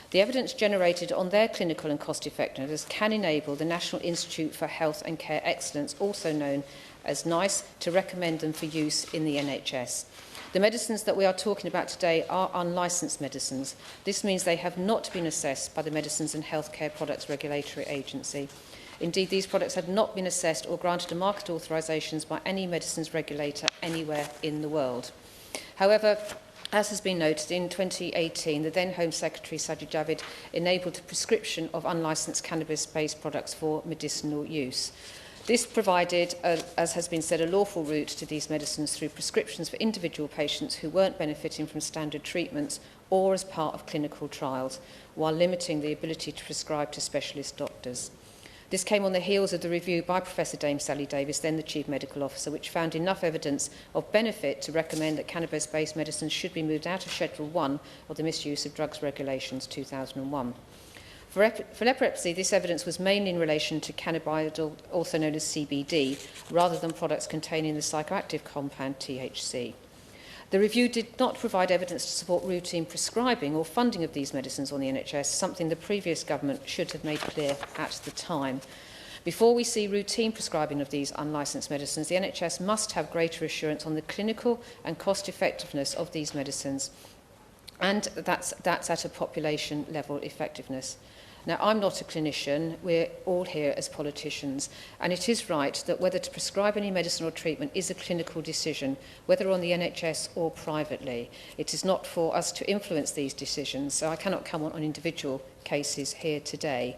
The evidence generated on their clinical and cost effectiveness can enable the National Institute for Health and Care Excellence, also known as NICE, to recommend them for use in the NHS. The medicines that we are talking about today are unlicensed medicines. This means they have not been assessed by the Medicines and Healthcare Products Regulatory Agency. Indeed, these products have not been assessed or granted a market authorisations by any medicines regulator anywhere in the world. However, as has been noted, in 2018, the then Home Secretary, Sajid Javid, enabled the prescription of unlicensed cannabis-based products for medicinal use. This provided, as has been said, a lawful route to these medicines through prescriptions for individual patients who weren't benefiting from standard treatments or as part of clinical trials, while limiting the ability to prescribe to specialist doctors. This came on the heels of the review by Professor Dame Sally Davis, then the Chief Medical Officer, which found enough evidence of benefit to recommend that cannabis-based medicines should be moved out of Schedule 1 of the Misuse of Drugs Regulations 2001. For epilepsy, this evidence was mainly in relation to cannabidiol, also known as CBD, rather than products containing the psychoactive compound THC. The review did not provide evidence to support routine prescribing or funding of these medicines on the NHS, something the previous government should have made clear at the time. Before we see routine prescribing of these unlicensed medicines, the NHS must have greater assurance on the clinical and cost effectiveness of these medicines, and that's at a population level effectiveness. Now, I'm not a clinician, we're all here as politicians, and it is right that whether to prescribe any medicine or treatment is a clinical decision, whether on the NHS or privately. It is not for us to influence these decisions, so I cannot comment on individual cases here today.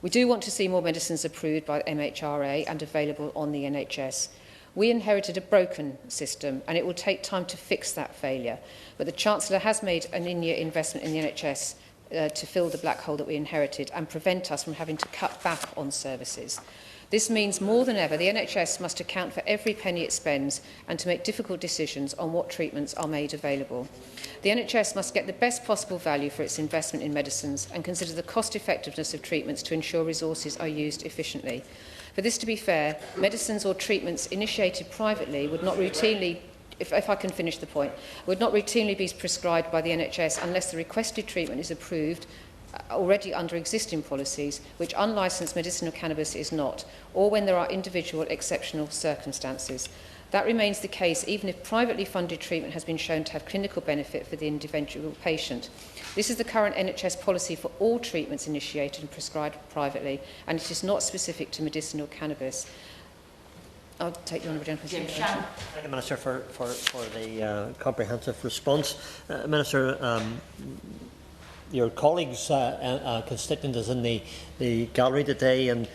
We do want to see more medicines approved by MHRA and available on the NHS. We inherited a broken system, and it will take time to fix that failure, but the Chancellor has made an in-year investment in the NHS to fill the black hole that we inherited and prevent us from having to cut back on services. This means more than ever the NHS must account for every penny it spends and to make difficult decisions on what treatments are made available. The NHS must get the best possible value for its investment in medicines and consider the cost effectiveness of treatments to ensure resources are used efficiently. For this to be fair, medicines or treatments initiated privately would not routinely if I can finish the point, would not routinely be prescribed by the NHS unless the requested treatment is approved already under existing policies, which unlicensed medicinal cannabis is not, or when there are individual exceptional circumstances. That remains the case even if privately funded treatment has been shown to have clinical benefit for the individual patient. This is the current NHS policy for all treatments initiated and prescribed privately, and it is not specific to medicinal cannabis. I'll take the Honourable Gentleman's question. Thank you, Minister, for the comprehensive response. Minister, your colleague's constituent is in the gallery today, and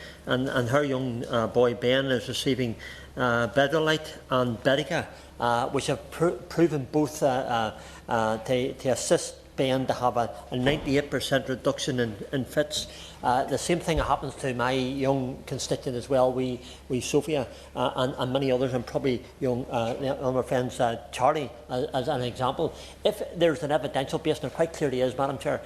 her young boy Ben is receiving Bedrolite and Bedica, which have proven both to assist Ben to have a 98% reduction in fits. The same thing happens to my young constituent as well, Sophia, and many others, and probably young my friends Charlie as an example. If there's an evidential base, and it quite clearly is, Madam Chair,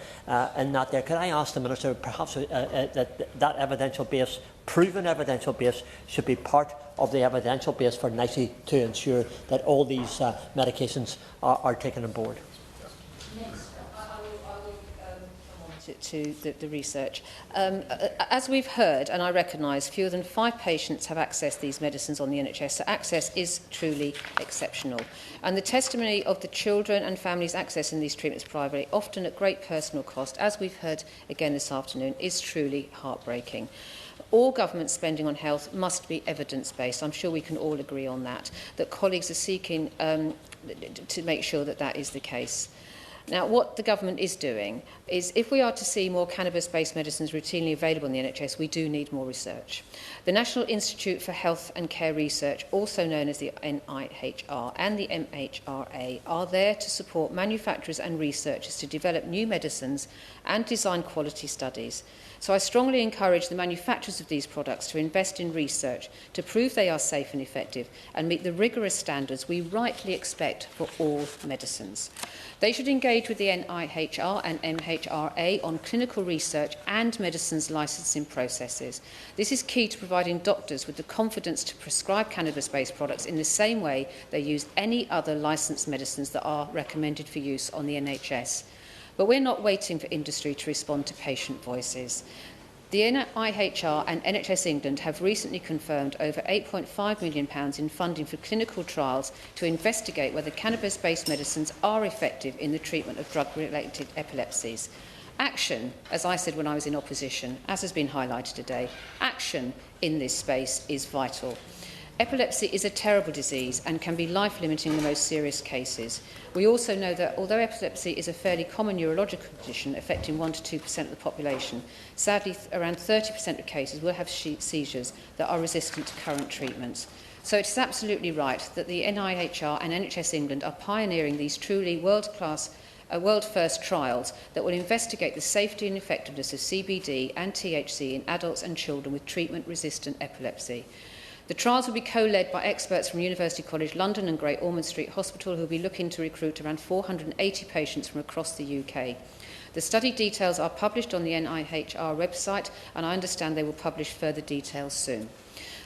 in that there, could I ask the Minister perhaps that evidential base, proven evidential base, should be part of the evidential base for NICE to ensure that all these medications are taken on board? Yes. To the research. As we've heard, and I recognise, fewer than 5 patients have accessed these medicines on the NHS, so access is truly exceptional. And the testimony of the children and families accessing these treatments privately, often at great personal cost, as we've heard again this afternoon, is truly heartbreaking. All government spending on health must be evidence-based. I'm sure we can all agree on that colleagues are seeking to make sure that that is the case. Now, what the government is doing is, if we are to see more cannabis-based medicines routinely available in the NHS, we do need more research. The National Institute for Health and Care Research, also known as the NIHR, and the MHRA are there to support manufacturers and researchers to develop new medicines and design quality studies. So I strongly encourage the manufacturers of these products to invest in research to prove they are safe and effective and meet the rigorous standards we rightly expect for all medicines. They should engage with the NIHR and MHRA on clinical research and medicines licensing processes. This is key to providing doctors with the confidence to prescribe cannabis-based products in the same way they use any other licensed medicines that are recommended for use on the NHS. But we're not waiting for industry to respond to patient voices. The NIHR and NHS England have recently confirmed over £8.5 million in funding for clinical trials to investigate whether cannabis-based medicines are effective in the treatment of drug-related epilepsies. Action, as I said when I was in opposition, as has been highlighted today, action in this space is vital. Epilepsy is a terrible disease and can be life-limiting in the most serious cases. We also know that although epilepsy is a fairly common neurological condition affecting 1 to 2% of the population, sadly around 30% of cases will have seizures that are resistant to current treatments. So it is absolutely right that the NIHR and NHS England are pioneering these truly world-class world-first trials that will investigate the safety and effectiveness of CBD and THC in adults and children with treatment-resistant epilepsy. The trials will be co-led by experts from University College London and Great Ormond Street Hospital, who will be looking to recruit around 480 patients from across the UK. The study details are published on the NIHR website, and I understand they will publish further details soon.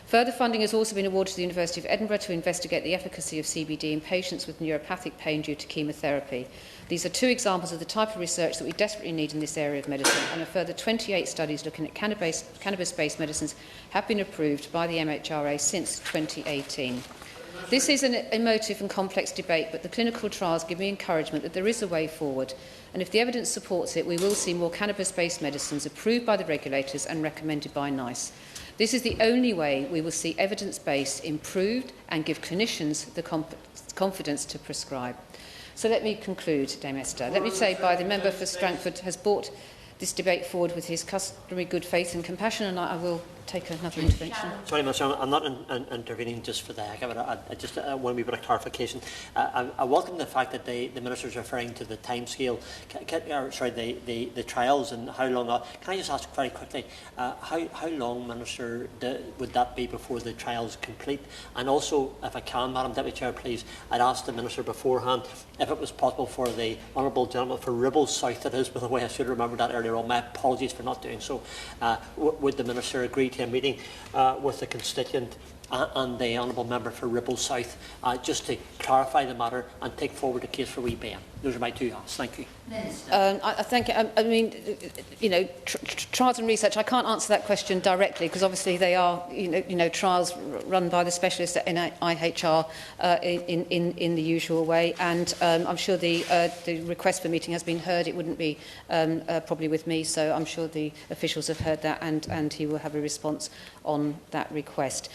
Further funding has also been awarded to the University of Edinburgh to investigate the efficacy of CBD in patients with neuropathic pain due to chemotherapy. These are two examples of the type of research that we desperately need in this area of medicine, and a further 28 studies looking at cannabis-based medicines have been approved by the MHRA since 2018. This is an emotive and complex debate, but the clinical trials give me encouragement that there is a way forward, and if the evidence supports it, we will see more cannabis-based medicines approved by the regulators and recommended by NICE. This is the only way we will see evidence-based improved and give clinicians the confidence to prescribe. So let me conclude, Dame Esther. Let me say by the member for Strangford has brought this debate forward with his customary good faith and compassion, and I will take another intervention. Sorry, Minister, I'm not intervening just for the heck of it. I just want a wee bit of clarification. I welcome the fact that the Minister is referring to the timescale, the trials and how long. Can I just ask very quickly, how long, Minister, would that be before the trials complete? And also, if I can, Madam Deputy Chair, please, I'd asked the Minister beforehand if it was possible for the Honourable Gentleman for Ribble South, that is, by the way, I should have remembered that earlier on. My apologies for not doing so. Would the Minister agree to a meeting with the constituent and the Honourable Member for Ribble South, just to clarify the matter and take forward the case for wee Ben? Those are my two asks. Thank you. I think, I mean, you know, trials and research, I can't answer that question directly because obviously they are, trials run by the specialists at NIHR in the usual way, and I'm sure the request for meeting has been heard. It wouldn't be probably with me, so I'm sure the officials have heard that, and he will have a response on that request.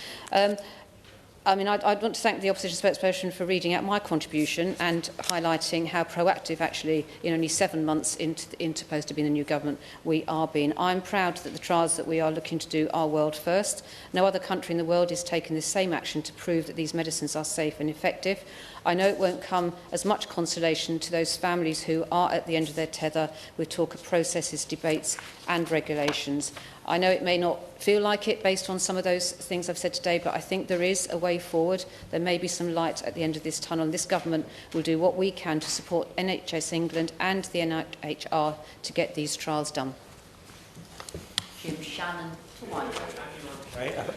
I'd want to thank the opposition spokesperson for reading out my contribution and highlighting how proactive, actually, in only 7 months into supposed to be the new government, we are being. I'm proud that the trials that we are looking to do are world first. No other country in the world is taking the same action to prove that these medicines are safe and effective. I know it won't come as much consolation to those families who are at the end of their tether with talk of processes, debates and regulations. I know it may not feel like it based on some of those things I've said today, but I think there is a way forward. There may be some light at the end of this tunnel, and this government will do what we can to support NHS England and the NIHR to get these trials done. Jim Shannon to White.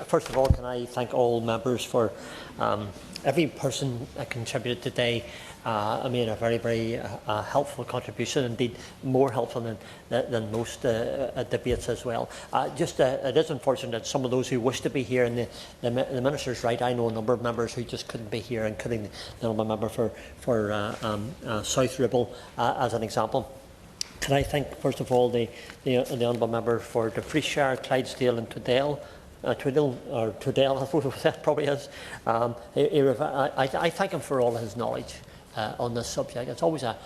First of all, can I thank all members for every person that contributed today. Made a very, very helpful contribution, indeed more helpful than most debates as well. It is unfortunate that some of those who wish to be here, and the Minister's right, I know a number of members who just couldn't be here, including the Honourable Member for South Ribble as an example. Can I thank, first of all, the Honourable Member for the Freshshire, Clydesdale and Tweddale, I suppose that probably is. I thank him for all his knowledge on this subject. It's always a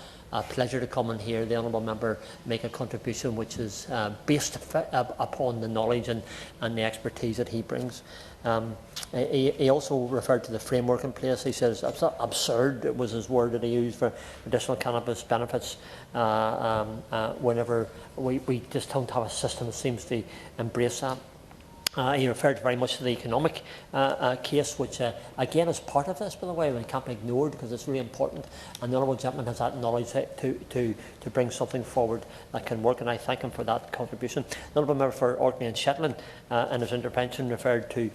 pleasure to come and hear the Honourable Member make a contribution which is based upon the knowledge and the expertise that he brings. He also referred to the framework in place. He says it's absurd, it was his word that he used, for medicinal cannabis benefits whenever we just don't have a system that seems to embrace that. He referred very much to the economic case, which again is part of this, by the way, and it can't be ignored because it's really important. And the Honourable Gentleman has that knowledge to bring something forward that can work, and I thank him for that contribution. The Honourable Member for Orkney and Shetland, in his intervention, referred to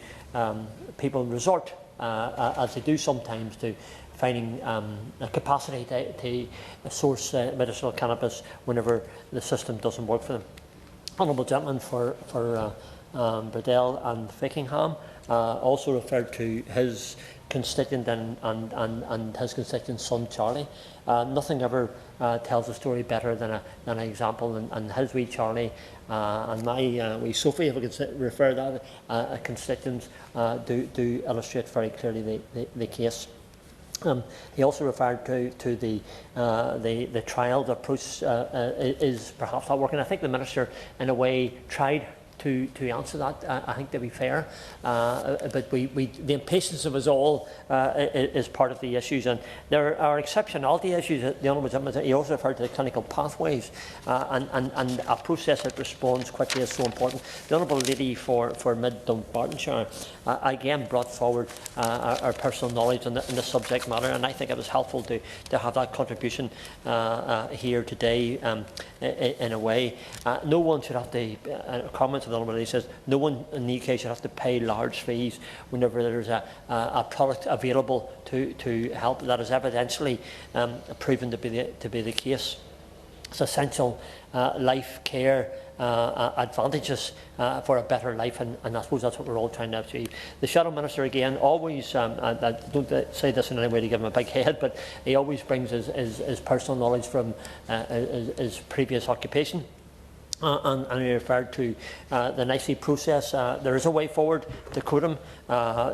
people resort, as they do sometimes, to finding a capacity to source medicinal cannabis whenever the system doesn't work for them. Honourable Gentleman for Burdell and Fickingham also referred to his constituent and his constituent's son Charlie. Nothing ever tells a story better than an example, and his wee Charlie and my wee Sophie, if I could refer that, constituents do illustrate very clearly the case. He also referred to the trial. The approach is perhaps not working. I think the Minister, in a way, tried to answer that, I think, to be fair. But the impatience of us all is part of the issues. And there are exceptionality issues. The Honourable Gentleman, he also referred to the clinical pathways, and a process that responds quickly is so important. The Honourable Lady for Mid-Dunbartonshire again brought forward our personal knowledge on the subject matter, and I think it was helpful to have that contribution here today in a way. No one should have to, comments of the Honourable Lady says, no one in the UK should have to pay large fees whenever there's a product available to help. That is evidentially proven to be the case. It's essential life care advantages for a better life, and I suppose that's what we're all trying to achieve. The Shadow Minister, again, always, I don't say this in any way to give him a big head, but he always brings his personal knowledge from his previous occupation. And he referred to the NICE process. There is a way forward, to quote him.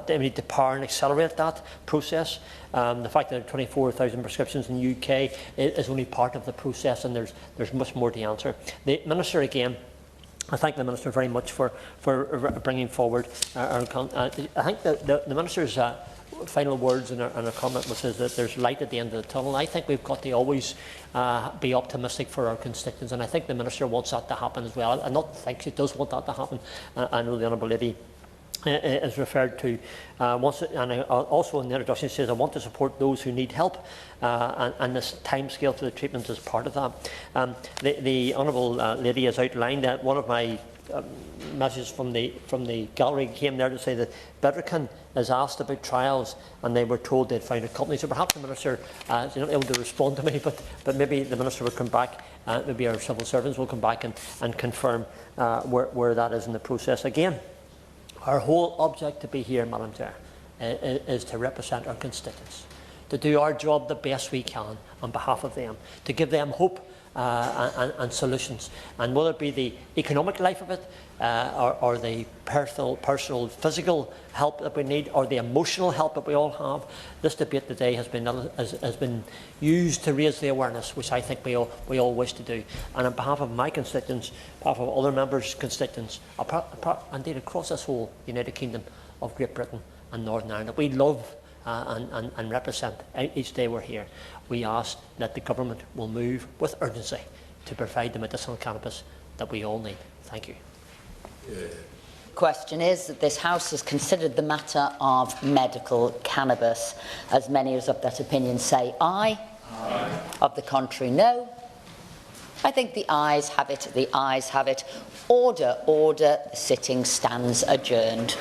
They need to power and accelerate that process. The fact that there are 24,000 prescriptions in the UK is only part of the process, and there's much more to answer. The Minister, again, I thank the Minister very much for bringing forward. I think the Minister's final words in a comment was that there's light at the end of the tunnel. I think we've got to always be optimistic for our constituents, and I think the Minister wants that to happen as well. I not think she does want that to happen. I know the Honourable Lady is referred to and also in the introduction says, I want to support those who need help, and this timescale for the treatment is part of that. The Honourable Lady has outlined that one of my messages from the gallery came there to say that Bedrican is asked about trials, and they were told they'd found a company. So perhaps the Minister is not able to respond to me, but maybe the Minister will come back, maybe our civil servants will come back and confirm where that is in the process. Again, our whole object to be here, Madam Chair, is to represent our constituents, to do our job the best we can on behalf of them, to give them hope and solutions. And whether it be the economic life of it, or the personal, physical help that we need, or the emotional help that we all have, this debate today has been used to raise the awareness, which I think we all wish to do. And on behalf of my constituents, on behalf of other members' constituents, indeed across this whole United Kingdom of Great Britain and Northern Ireland, that we love and represent each day we're here, we ask that the government will move with urgency to provide the medicinal cannabis that we all need. Thank you. Question is that this House has considered the matter of medical cannabis. As many of that opinion say aye. Aye. Of the contrary, no. I think the ayes have it. The ayes have it. Order, order. The sitting stands adjourned.